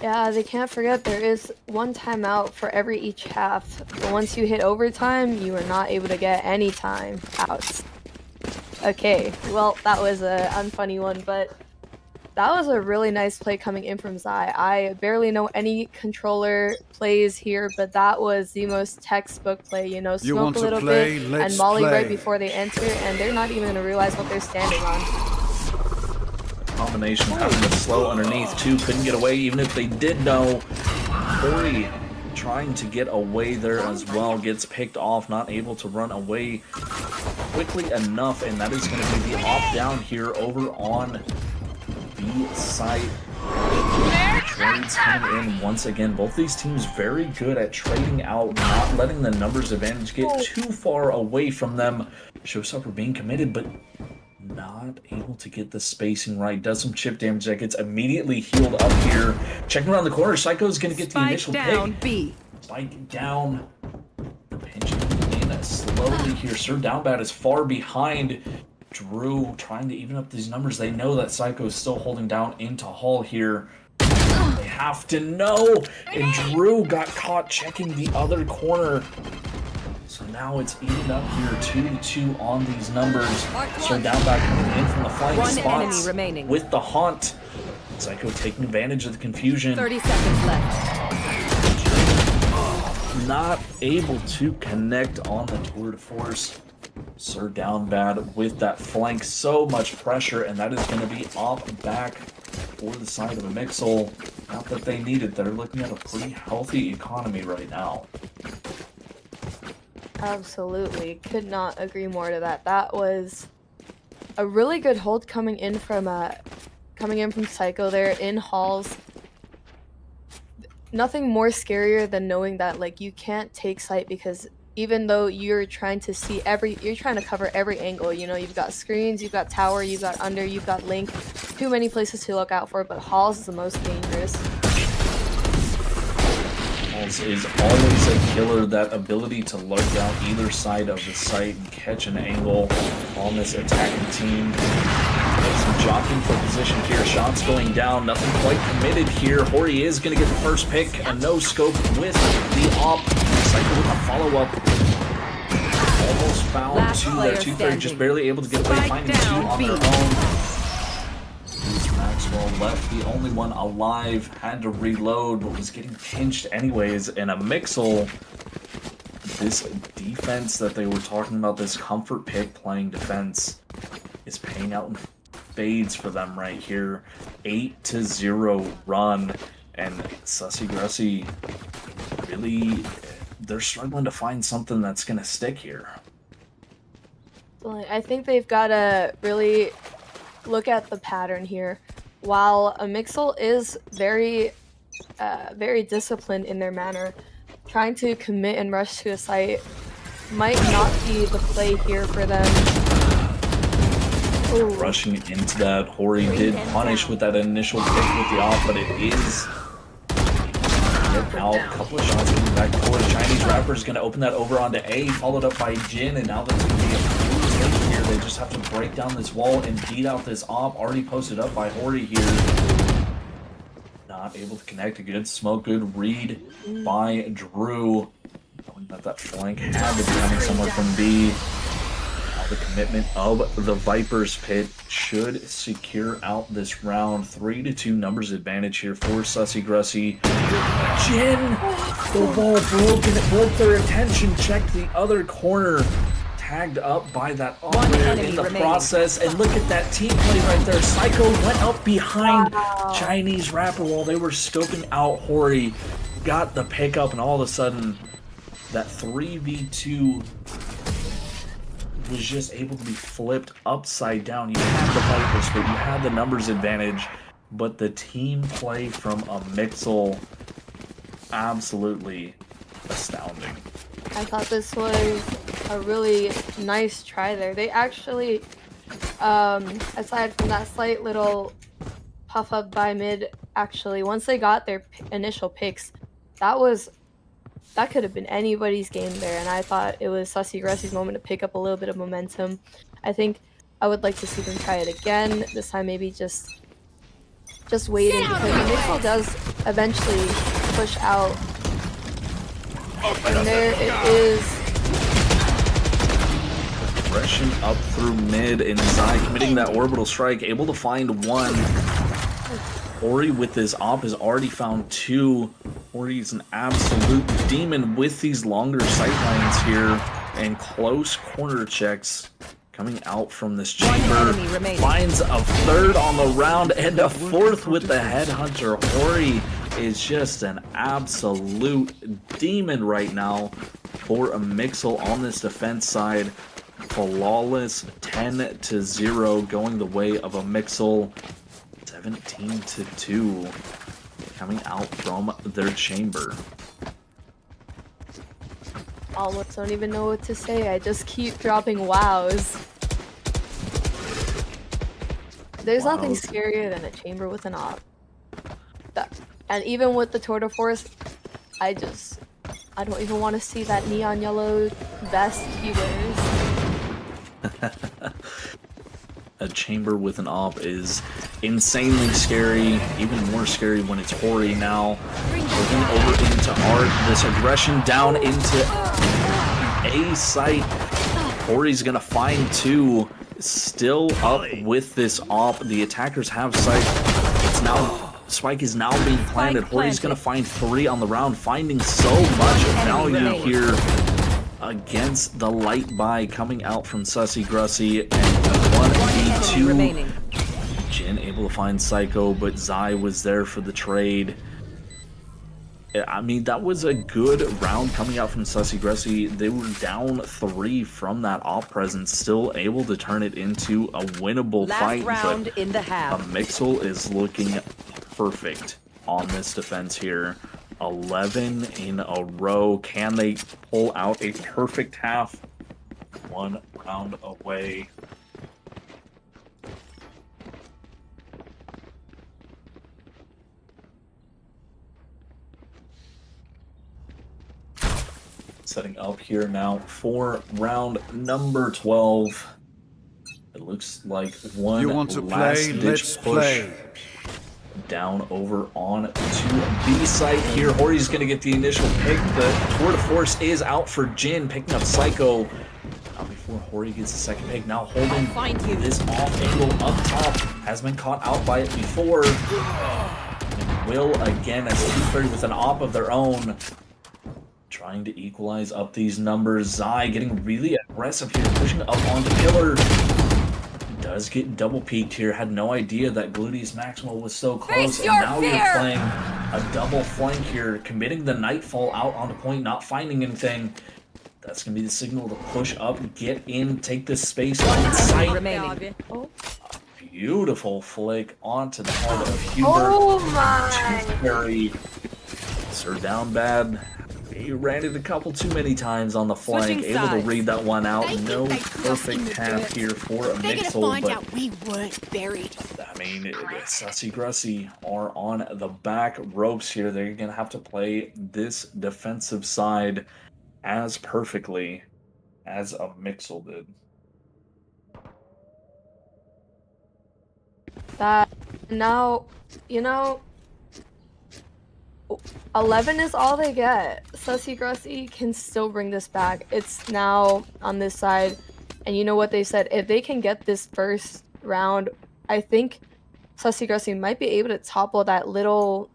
Yeah, they can't forget there is 1 timeout for each half. But once you hit overtime, you are not able to get any time outs. Okay, well, that was an unfunny one, but that was a really nice play coming in from Zai. I barely know any controller plays here, but that was the most textbook play, you know, smoke a little bit and molly right before they enter, and they're not even going to realize what they're standing on. Combination having the slow underneath too, couldn't get away even if they did know. Hori trying to get away there as well, gets picked off, not able to run away quickly enough, and that is going to be the off down here over on the site. Trades coming in once again. Both these teams very good at trading out, not letting the numbers advantage get too far away from them. Showstopper being committed, but not able to get the spacing right. Does some chip damage that gets immediately healed up here. Checking around the corner, Psycho's going to get the initial pick. B. Spike down. Pinching in slowly here. Sir Downbat is far behind. Drew trying to even up these numbers. They know that Psycho is still holding down into Hall here. They have to know. And Drew got caught checking the other corner. So now it's even up here, 2-2 on these numbers. Sir Downback coming in from the flank spots with the haunt. Psycho taking advantage of the confusion. 30 seconds left. Not able to connect on the tour de force. Sir Downbad with that flank, so much pressure, and that is going to be off back for the side of a Mixel. Not that they need it, they're looking at a pretty healthy economy right now. Absolutely, could not agree more to that. That was a really good hold coming in from Psycho there in halls. Nothing more scarier than knowing that like you can't take site, because even though you're trying to see you're trying to cover every angle, you know, you've got screens, you've got tower, you've got under, you've got link, too many places to look out for, but halls is the most dangerous. Halls is always a killer, that ability to lurk down either side of the site and catch an angle on this attacking team. There's some jockeying for position here, shots going down, nothing quite committed here. Hori is going to get the first pick, a no scope with the op. Psycho with a follow-up. All almost found Last two player there. Two Fairy just standing. barely able to get away, Spike finding two down, on B. their own. Luis Maxwell left the only one alive, had to reload, but was getting pinched anyways. And a Mixel, this defense that they were talking about, this comfort pick playing defense, is paying out in spades for them right here. 8-0 run, and Sussy Gressy really, they're struggling to find something that's going to stick here. I think they've got to really look at the pattern here. While a Mixel is very disciplined in their manner, trying to commit and rush to a site might not be the play here for them. Ooh. Rushing into that, Hori did punish with that initial pick with the off, but it is out. A couple of shots coming back forward. Chinese Rapper is going to open that over onto A, followed up by Jin, and now there's going to be a few take here. They just have to break down this wall and beat out this op. Already posted up by Hori here. Not able to connect. A good smoke, good read by Drew. Knowing that flank had to be coming somewhere from B. The commitment of the Viper's Pit should secure out this round. 3-2 numbers advantage here for Sussy Gressy. Jin! The wall broken. It broke their attention. Check the other corner. Tagged up by that operator in the process. And look at that team play right there. Psycho went up behind Chinese Rapper while they were scoping out Hori. Got the pickup, and all of a sudden, that 3v2 was just able to be flipped upside down. You had the Vipers, but you had the numbers advantage, but the team play from a Mixel, absolutely astounding. I thought this was a really nice try there. They actually, aside from that slight little puff up by mid, actually, once they got their initial picks, that could have been anybody's game there, and I thought it was Sussy Gressy's moment to pick up a little bit of momentum. I think I would like to see them try it again. This time maybe just waiting, because the Mixel does eventually push out. And there it is. Rushing up through mid, and Zai committing that orbital strike, able to find one. Ori with his op has already found two. Ori's an absolute demon with these longer sight lines here, and close corner checks coming out from this chamber. Finds a third on the round and a fourth with the headhunter. Ori is just an absolute demon right now for a Mixel on this defense side. Flawless 10-0 going the way of a Mixel. 17-2 coming out from their chamber. Almost don't even know what to say. I just keep dropping wows. There's nothing scarier than a chamber with an op. And even with the Tour de Force, I don't even want to see that neon yellow vest he wears. A chamber with an op is insanely scary, even more scary when it's Hori now. Looking over into Art, this aggression down into A site. Hori's gonna find two, still up with this op. The attackers have sight. It's now, Spike is now being planted. Hori's gonna find three on the round, finding so much value here against the light buy coming out from Sussy Gressy, and 1v2. Jin able to find Psycho, but Zai was there for the trade. I mean, that was a good round coming out from Sussy Gressy. They were down 3 from that op presence, still able to turn it into a winnable fight. Round in the half. Mixel is looking perfect on this defense here. 11 in a row. Can they pull out a perfect half? One round away. Setting up here now for round number 12. It looks like one You want to last play? ditch Let's push. play. Down over on to B site here. Hori's going to get the initial pick. The Tour de Force is out for Jin, picking up Psycho. Not before Hori gets the second pick. Now holding Find you. this off angle up top. Has been caught out by it before. And will again as Tooth Fairy with an op of their own. Trying to equalize up these numbers. Zai getting really aggressive here, pushing up onto Pillar. Does get double peeked here. Had no idea that Gluteus Maximal was so close. Face And your now fear! you're playing a double flank here, committing the Nightfall out onto point, not finding anything. That's going to be the signal to push up, get in, take this space on sight. Remaining. Beautiful flick onto the head of Hubert. Oh my! Tooth Fairy. Sir down bad. He ran it a couple too many times on the flank, Switching able to sides. read that one out. They think No they put us in perfect the path dirt. here for a They're gonna Mixel, find but out we weren't buried. I mean, Sussy Grussy are on the back ropes here. They're going to have to play this defensive side as perfectly as a Mixel did. That now, you know, 11 is all they get. Sussy Grussy can still bring this back. It's now on this side, and you know what they said. If they can get this first round, I think Sussy Grussy might be able to topple that little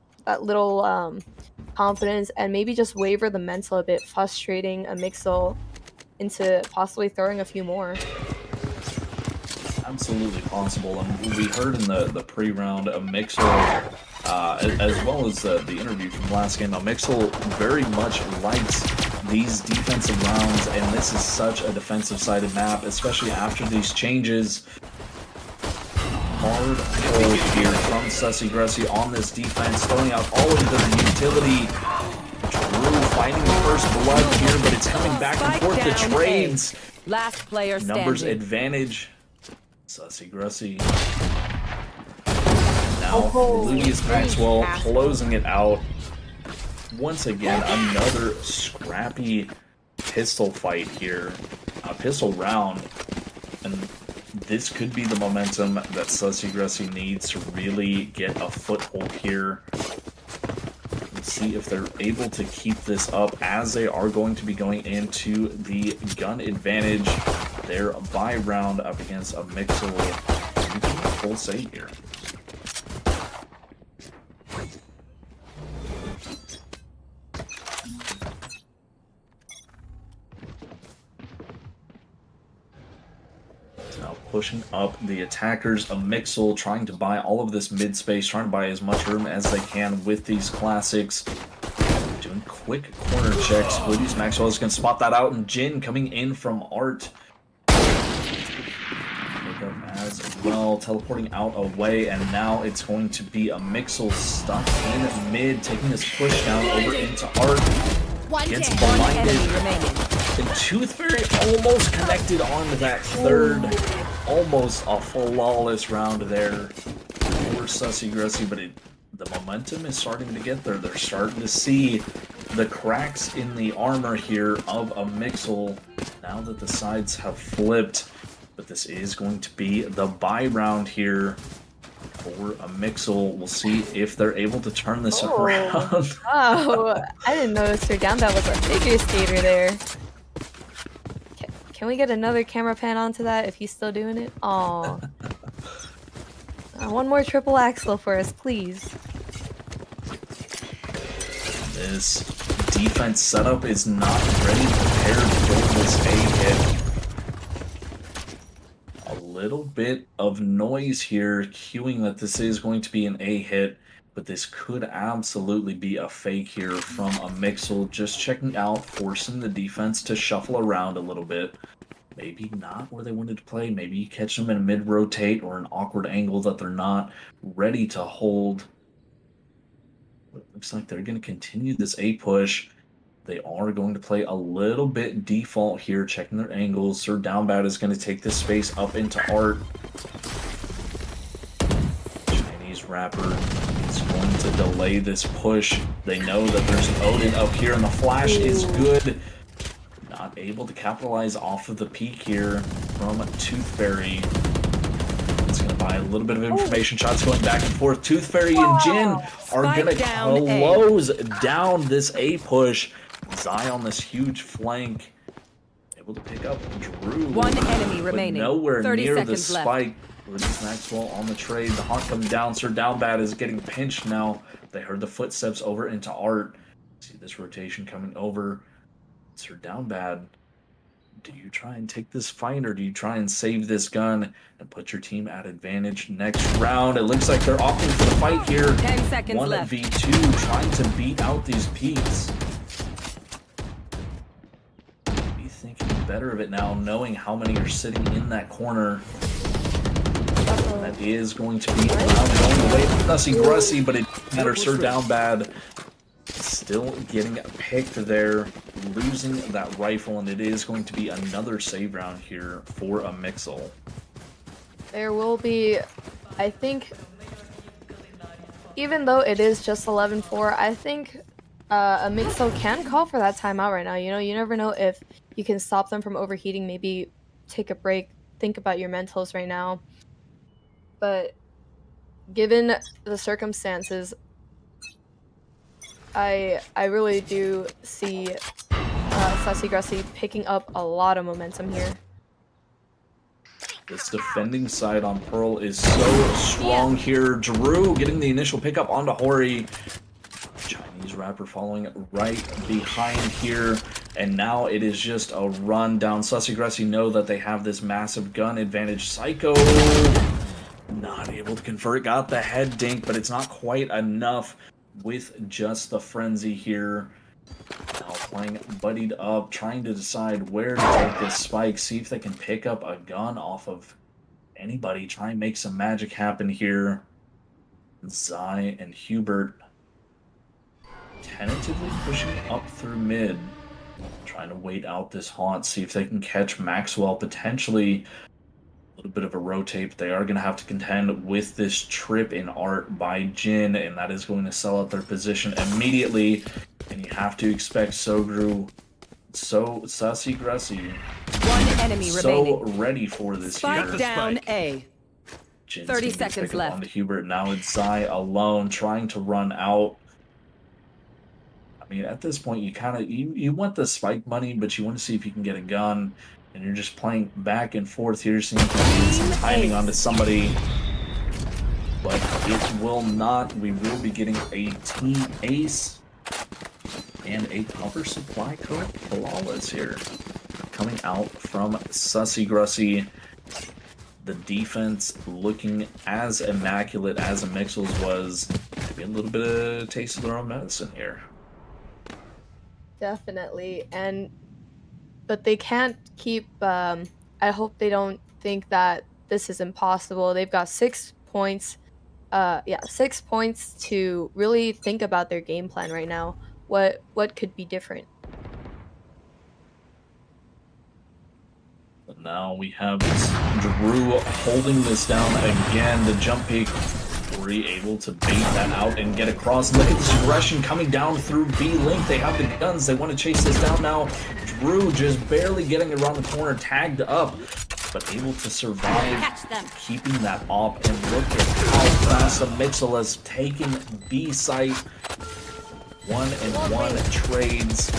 confidence and maybe just waver the mental a bit, frustrating a Mixel into possibly throwing a few more. Absolutely possible. And we heard in the pre-round a Mixel, as well as the interview from last game, a Mixel very much likes these defensive rounds, and this is such a defensive-sided map, especially after these changes. Hard pull here from Sussy Grussy on this defense, throwing out all of the utility. Drew finding the first blood here, but it's coming back and forth. The trades. Last player standing. Numbers advantage. Sussy Grussy. Now, Gluteus Maxwell closing it out. Once again, another scrappy pistol fight here. A pistol round. And this could be the momentum that Sussy Grussy needs to really get a foothold here. Let's see if they're able to keep this up, as they are going to be going into the gun advantage. Their bye round up against a Mixel. Full save here. Now pushing up the attackers, a Mixel trying to buy all of this mid space, trying to buy as much room as they can with these classics. Doing quick corner checks. Gluteus Maxwell is going to spot that out, and Jin coming in from Art. As well, teleporting out away, and now it's going to be a Mixel stuck in mid, taking this push down over into Art. Gets blinded, and Tooth Fairy almost connected onto that third. Almost a flawless round there for Sussy Grussy, but the momentum is starting to get there. They're starting to see the cracks in the armor here of a Mixel now that the sides have flipped. But this is going to be the bye round here for a Mixel. We'll see if they're able to turn this around. Oh, I didn't notice her down. That was a figure skater there. Can we get another camera pan onto that if he's still doing it? Aw. One more triple axle for us, please. This defense setup is not ready, prepared for this A-hit. A little bit of noise here, cueing that this is going to be an A-hit, but this could absolutely be a fake here from a Mixel, just checking out, forcing the defense to shuffle around a little bit. Maybe not where they wanted to play, maybe you catch them in a mid-rotate or an awkward angle that they're not ready to hold. It looks like they're going to continue this A-push. They are going to play a little bit default here, checking their angles. Sir Downbat is going to take this space up into Art. Chinese Rapper is going to delay this push. They know that there's an Odin up here, and the flash is good. Not able to capitalize off of the peak here from Tooth Fairy. It's going to buy a little bit of information. Shots going back and forth. Tooth Fairy and Jin are going to close down this A push. Zai on this huge flank. They able to pick up Drew. One enemy but remaining. nowhere 30 near the seconds left. spike. Release Maxwell on the trade. The hawk coming down. Sir Downbad is getting pinched now. They heard the footsteps over into Art. See this rotation coming over. Sir Downbad, do you try and take this fight, or do you try and save this gun and put your team at advantage next round? It looks like they're opting for the fight here. 10 seconds left. 1v2, trying to beat out these peaks. Be thinking better of it now, knowing how many are sitting in that corner. That is going to be allowed going away from Nussy Grussy, but it doesn't matter. Sir Downbad still getting picked there, losing that rifle, and it is going to be another save round here for a Mixel. There will be, I think, even though it is just 11-4, I think a Mixel can call for that timeout right now. You know, you never know if you can stop them from overheating, maybe take a break, think about your mentals right now. But given the circumstances, I really do see Sassy Grussy picking up a lot of momentum here. This defending side on Pearl is so strong here. Drew getting the initial pickup onto Hori. Chinese rapper following right behind here. And now it is just a run down. Sassy Grussy know that they have this massive gun advantage. Psycho not able to convert. Got the head dink, but it's not quite enough with just the frenzy here. Now playing buddied up, trying to decide where to take this spike, see if they can pick up a gun off of anybody, try and make some magic happen here. Zai and Hubert tentatively pushing up through mid, trying to wait out this haunt, see if they can catch Maxwell, potentially a little bit of a rotate. They are going to have to contend with this trip in Art by Jin, and that is going to sell out their position immediately. And you have to expect Sogru, Sassy Grussy, One enemy so remaining. ready for this Spike here. down A. Jin's 30 gonna seconds pick up left. onto Hubert. Now it's Zai alone, trying to run out. I mean, at this point, you want the spike money, but you want to see if you can get a gun. And you're just playing back and forth here, seeing if you can get some timing onto somebody. But it will not. We will be getting a team ace and a cover supply code flawless here. Coming out from Sassy Grussy. The defense looking as immaculate as a Mixel's was. Maybe a little bit of taste of their own medicine here. Definitely, but they can't keep. I hope they don't think that this is impossible. They've got 6 points. 6 points to really think about their game plan right now. What could be different? But now we have Drew holding this down again. The jump peak. Ori able to bait that out and get across. Look at this aggression coming down through B-Link. They have the guns. They want to chase this down now. Drew just barely getting around the corner, tagged up, but able to survive, keeping that op. And look at how fast the Mixel has taken B site. 1-and-1 trades.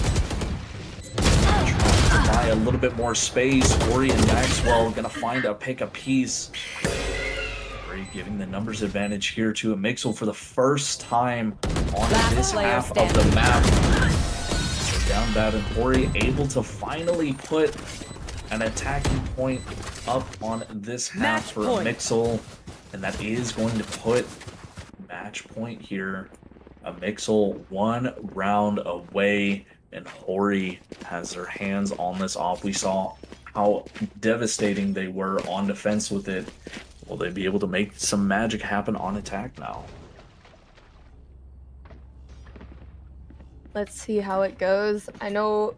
Trying to buy a little bit more space. Ori and Maxwell gonna find a pick a piece. Giving the numbers advantage here to a Mixel for the first time on this half of the map. So Downbad and Ori able to finally put an attacking point up on this half for a Mixel, and that is going to put match point here. A Mixel 1 round away, and Ori has their hands on this off. We saw how devastating they were on defense with it. Will they be able to make some magic happen on attack now? Let's see how it goes. I know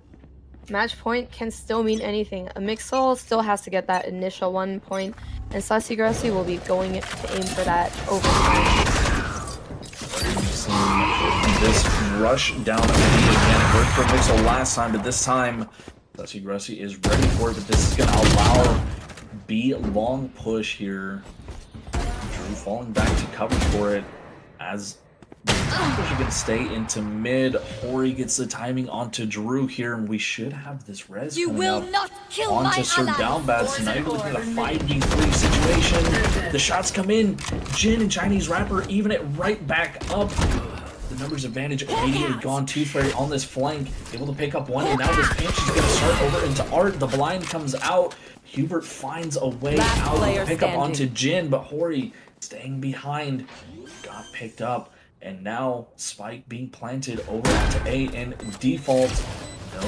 match point can still mean anything. A Mixel still has to get that initial 1 point, and Sassy Grussy will be going to aim for that overtime. This rush down the B again. It worked for Mixel last time, but this time Sassy Grussy is ready for it, but this is going to allow B long push here. Drew falling back to cover for it as We're going to stay into mid. Hori gets the timing onto Drew here, and we should have this res You coming will up not kill onto my Sir ally. Downbad. So now you're looking at a 5v3 situation. The shots come in. Jin and Chinese Rapper even it right back up. The numbers advantage immediately gone. Tooth Fairy on this flank, able to pick up one, and now this pinch is going to start over into Art. The blind comes out. Hubert finds a way out to pick up onto Jin, but Hori staying behind. Got picked up, and now Spike being planted over onto A, and default, no,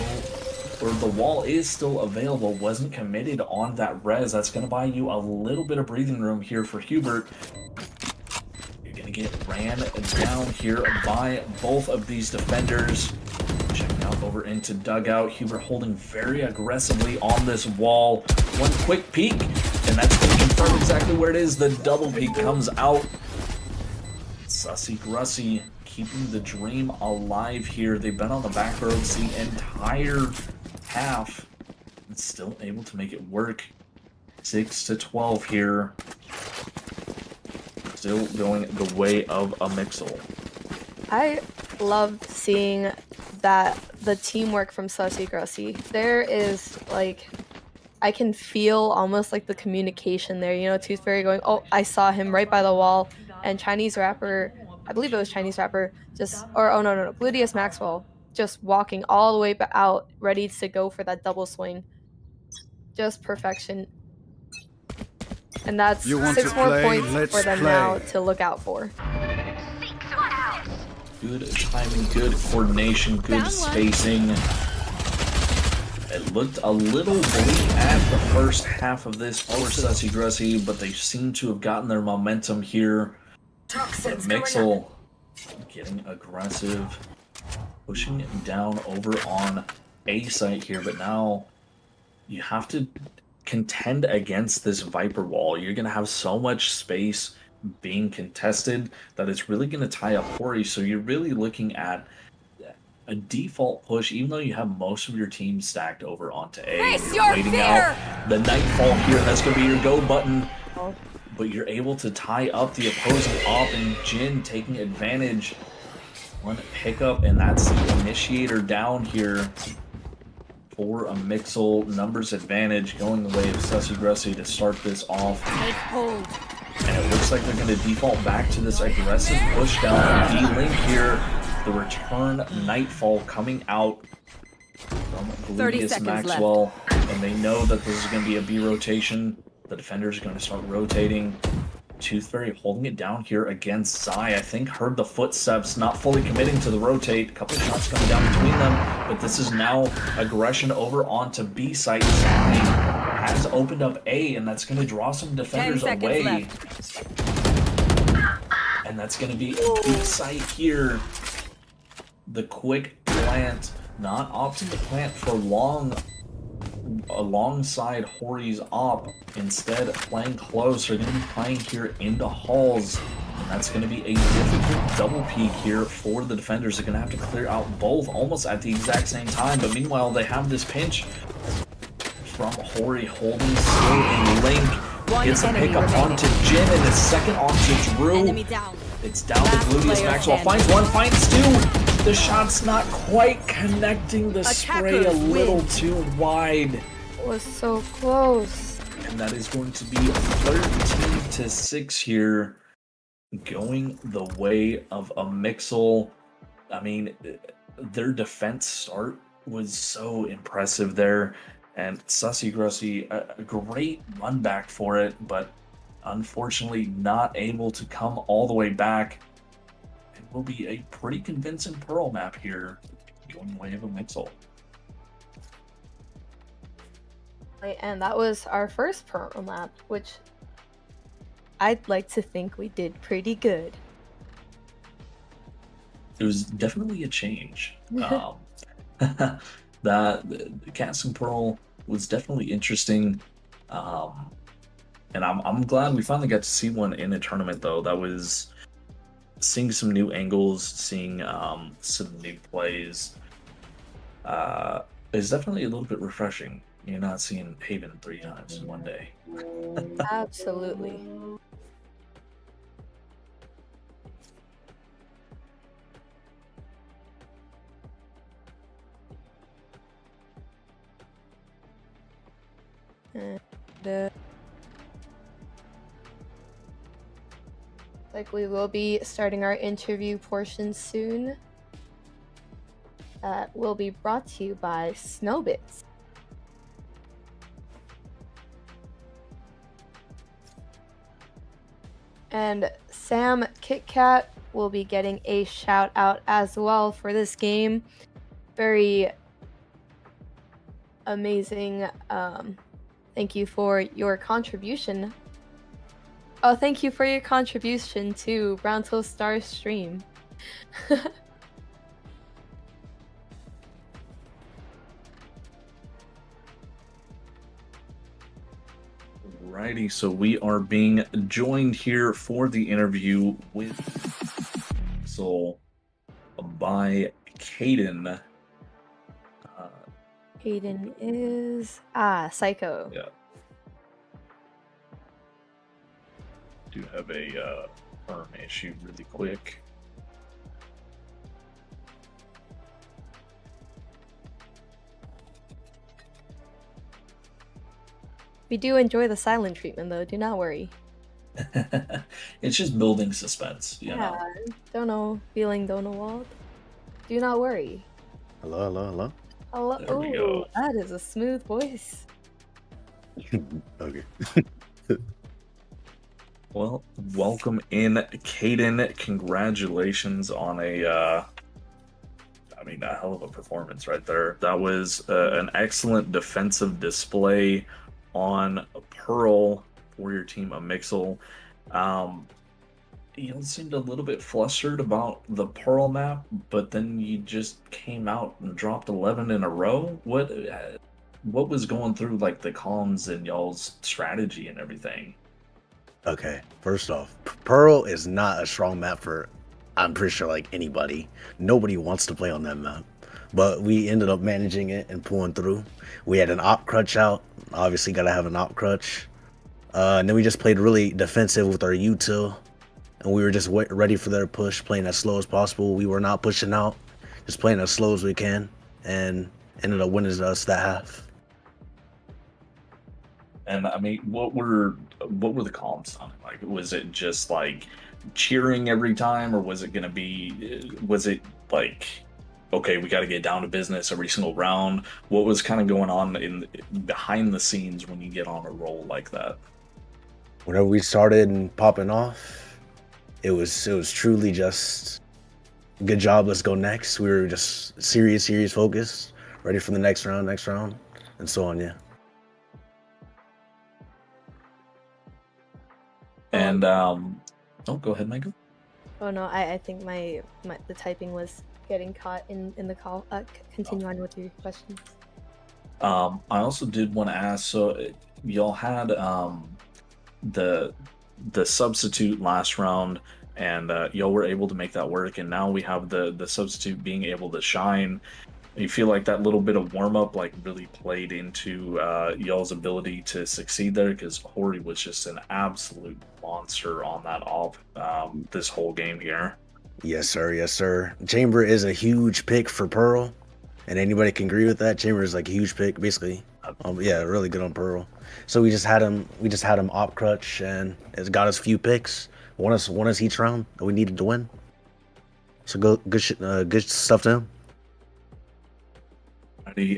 or the wall is still available, wasn't committed on that res. That's going to buy you a little bit of breathing room here for Hubert. You're going to get ran down here by both of these defenders. Checking out over into dugout. Hubert holding very aggressively on this wall. One quick peek, and that's going to confirm exactly where it is. The double peek comes out. Sussy Grussy keeping the dream alive here. They've been on the back roads the entire half and still able to make it work. 6-12 here. Still going the way of a Mixel. I love seeing that the teamwork from Sussy Grussy. There is like, I can feel almost like the communication there. You know, Tooth Fairy going, oh, I saw him right by the wall, and Chinese Rapper, I believe it was Chinese Rapper, just, or oh no, Gluteus Maxwell, just walking all the way out, ready to go for that double swing. Just perfection. And that's 6 more points for them now to look out for. Good timing, good coordination, good spacing. It looked a little bleak at the first half of this for Sussy Grussy, but they seem to have gotten their momentum here. Mixel getting aggressive, pushing it down over on A site here, but now you have to contend against this Viper wall. You're going to have so much space being contested that it's really going to tie up Hori, so you're really looking at a default push, even though you have most of your team stacked over onto A. You're waiting out the Nightfall here. That's going to be your go button. But you're able to tie up the opposing op, and Jin taking advantage. One pickup, and that's the initiator down here for a Mixel. Numbers advantage going the way of Sussy Grussy to start this off. And it looks like they're going to default back to this aggressive push down the B-Link here. The return Nightfall coming out from Gluteus Maxwell. And they know that this is going to be a B rotation. The defenders are going to start rotating. Tooth Fairy holding it down here against Zai. I think heard the footsteps, not fully committing to the rotate. A couple of shots coming down between them. But this is now aggression over onto B site. Zai has opened up A, and that's going to draw some defenders away. And that's going to be a B site here. The quick plant, not opting to plant for long alongside Hori's op, instead playing close. They're going to be playing here into halls, and that's going to be a difficult double peek here for the defenders. They're going to have to clear out both almost at the exact same time, but meanwhile they have this pinch from Hori holding still in Link. Gets a pick up onto Jin, and a second onto Drew. It's down to Gluteus Maxwell. Finds one, finds two. The shot's not quite connecting, the spray a little too wide. It was so close. And that is going to be 13-6 here, going the way of a Mixel. I mean, their defense start was so impressive there. And Sussy Grussy, a great run back for it, but unfortunately not able to come all the way back. It will be a pretty convincing Pearl map here, going the way of a Mixel. And that was our first Pearl map, which I'd like to think we did pretty good. It was definitely a change. The casting Pearl was definitely interesting. And I'm glad we finally got to see one in a tournament, though. That was seeing some new angles, seeing some new plays. Is definitely a little bit refreshing. You're not seeing Haven 3 times in one day. Absolutely. Like we will be starting our interview portion soon. That will be brought to you by Snowbits. And Sam KitKat will be getting a shout out as well for this game. Very amazing. Thank you for your contribution. Oh, thank you for your contribution to Brown Toast Star stream. Alrighty, so we are being joined here for the interview with Soul by Caden. Caden is Psycho. Yeah. Do have a firm issue really quick. We do enjoy the silent treatment, though. Do not worry. It's just building suspense, you know. Don't know, feeling Donald. Do not worry. Hello, hello, hello. Hello. There we go. Oh, that is a smooth voice. Okay. Well, welcome in, Caden. Congratulations on a hell of a performance right there. That was an excellent defensive display on Pearl for your team of Mixel. You seemed a little bit flustered about the Pearl map, but then you just came out and dropped 11 in a row. What was going through like the comms and y'all's strategy and everything? Okay, first off, Pearl is not a strong map for, I'm pretty sure, like anybody. Nobody wants to play on that map. But we ended up managing it and pulling through. We had an op crutch out. Obviously, gotta have an op crutch. And then we just played really defensive with our util. And we were just ready for their push, playing as slow as possible. We were not pushing out, just playing as slow as we can. And ended up winning us that half. And I mean, what were the comms sounding like? Was it just like cheering every time, or was it like, okay, we got to get down to business every single round? What was kind of going on in behind the scenes when you get on a roll like that? Whenever we started popping off, it was truly just good job. Let's go next. We were just serious focused, ready for the next round, and so on. Yeah. And go ahead, Michael. Oh no, I think the typing was getting caught in the call. Continue on with your questions. I also did want to ask, so y'all had the substitute last round, and y'all were able to make that work, and now we have the substitute being able to shine. You feel like that little bit of warm-up like really played into y'all's ability to succeed there, because Hori was just an absolute monster on that op this whole game here. Yes, sir. Yes, sir. Chamber is a huge pick for Pearl, and anybody can agree with that. Chamber is like a huge pick, basically. Yeah, really good on Pearl. So we just had him op crutch, and it's got us a few picks. Won us each round that we needed to win. So good stuff to him.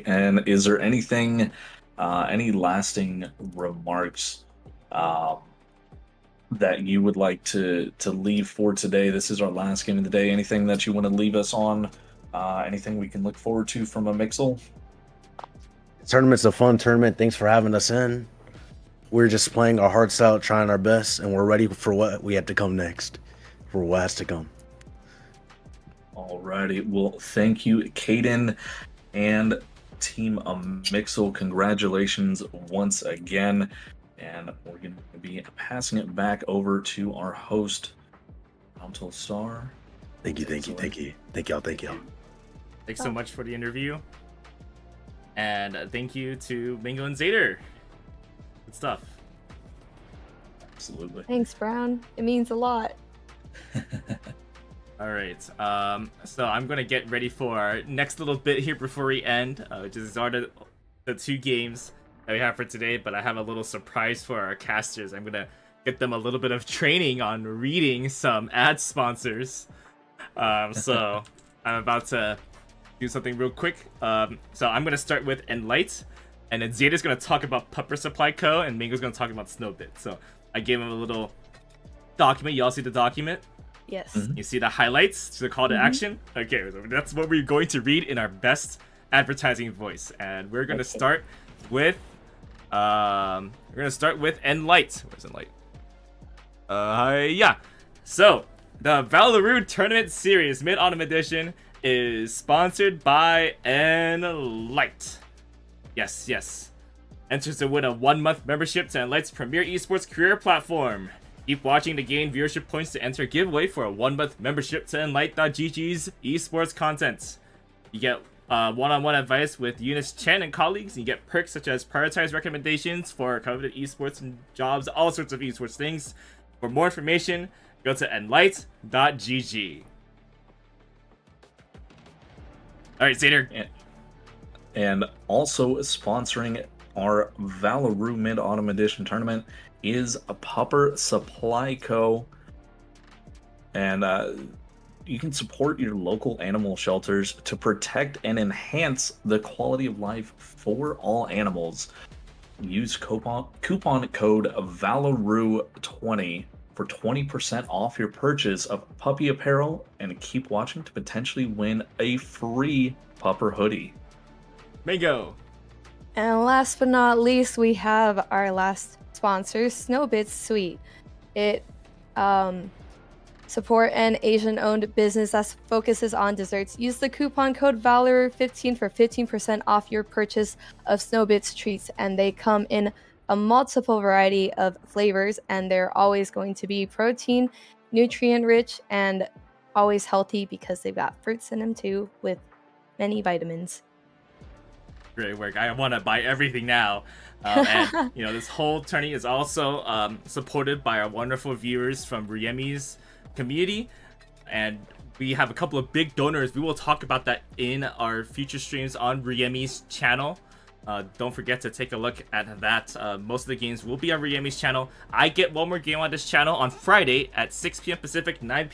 And is there anything, any lasting remarks that you would like to leave for today? This is our last game of the day. Anything that you want to leave us on? Anything we can look forward to from a Mixel? Tournament's a fun tournament. Thanks for having us in. We're just playing our hearts out, trying our best, and we're ready for what we have to come next, for what has to come. Alrighty, well, thank you, Caden and Team Mixel. Congratulations once again, and we're going to be passing it back over to our host, Until Star. Thank you. Thank y'all. Thanks so much for the interview, and thank you to Mingo and Zader. Good stuff. Absolutely. Thanks, Brown. It means a lot. All right, so I'm gonna get ready for our next little bit here before we end, which is the two games that we have for today, but I have a little surprise for our casters. I'm gonna get them a little bit of training on reading some ad sponsors. So I'm about to do something real quick. So I'm gonna start with Enlight, and then Zeta's gonna talk about Pupper Supply Co. and Mingo's gonna talk about Snowbit. So I gave him a little document. You all see the document? Yes. You see the highlights to the call to action? Okay, so that's what we're going to read in our best advertising voice. And we're gonna start with Enlight. Where's Enlight? Yeah. So the Valorant Tournament Series Mid-Autumn Edition is sponsored by Enlight. Yes. Enters to win a 1-month membership to Enlight's premier esports career platform. Keep watching to gain viewership points to enter a giveaway for a 1-month membership to Enlight.gg's esports content. You get one-on-one advice with Eunice Chen and colleagues. You get perks such as prioritized recommendations for coveted esports and jobs, all sorts of esports things. For more information, go to enlight.gg. Alright, Zader. And also sponsoring our Valorant Mid-Autumn Edition tournament is a Pupper Supply Co. And you can support your local animal shelters to protect and enhance the quality of life for all animals. Use coupon code VALORU20 for 20% off your purchase of puppy apparel, and keep watching to potentially win a free Pupper hoodie. Mango. And last but not least, we have our last sponsor, Snowbits Sweet. It support an Asian-owned business that focuses on desserts. Use the coupon code VALOR15 for 15% off your purchase of Snowbits treats, and they come in a multiple variety of flavors, and they're always going to be protein, nutrient-rich, and always healthy because they've got fruits in them too, with many vitamins. Great work. I want to buy everything now. And this whole tourney is also supported by our wonderful viewers from Riemi's community, and we have a couple of big donors. We will talk about that in our future streams on Riemi's channel. Don't forget to take a look at that. Most of the games will be on Riemi's channel. I get one more game on this channel on Friday at 6 p.m. Pacific, 9 p.m.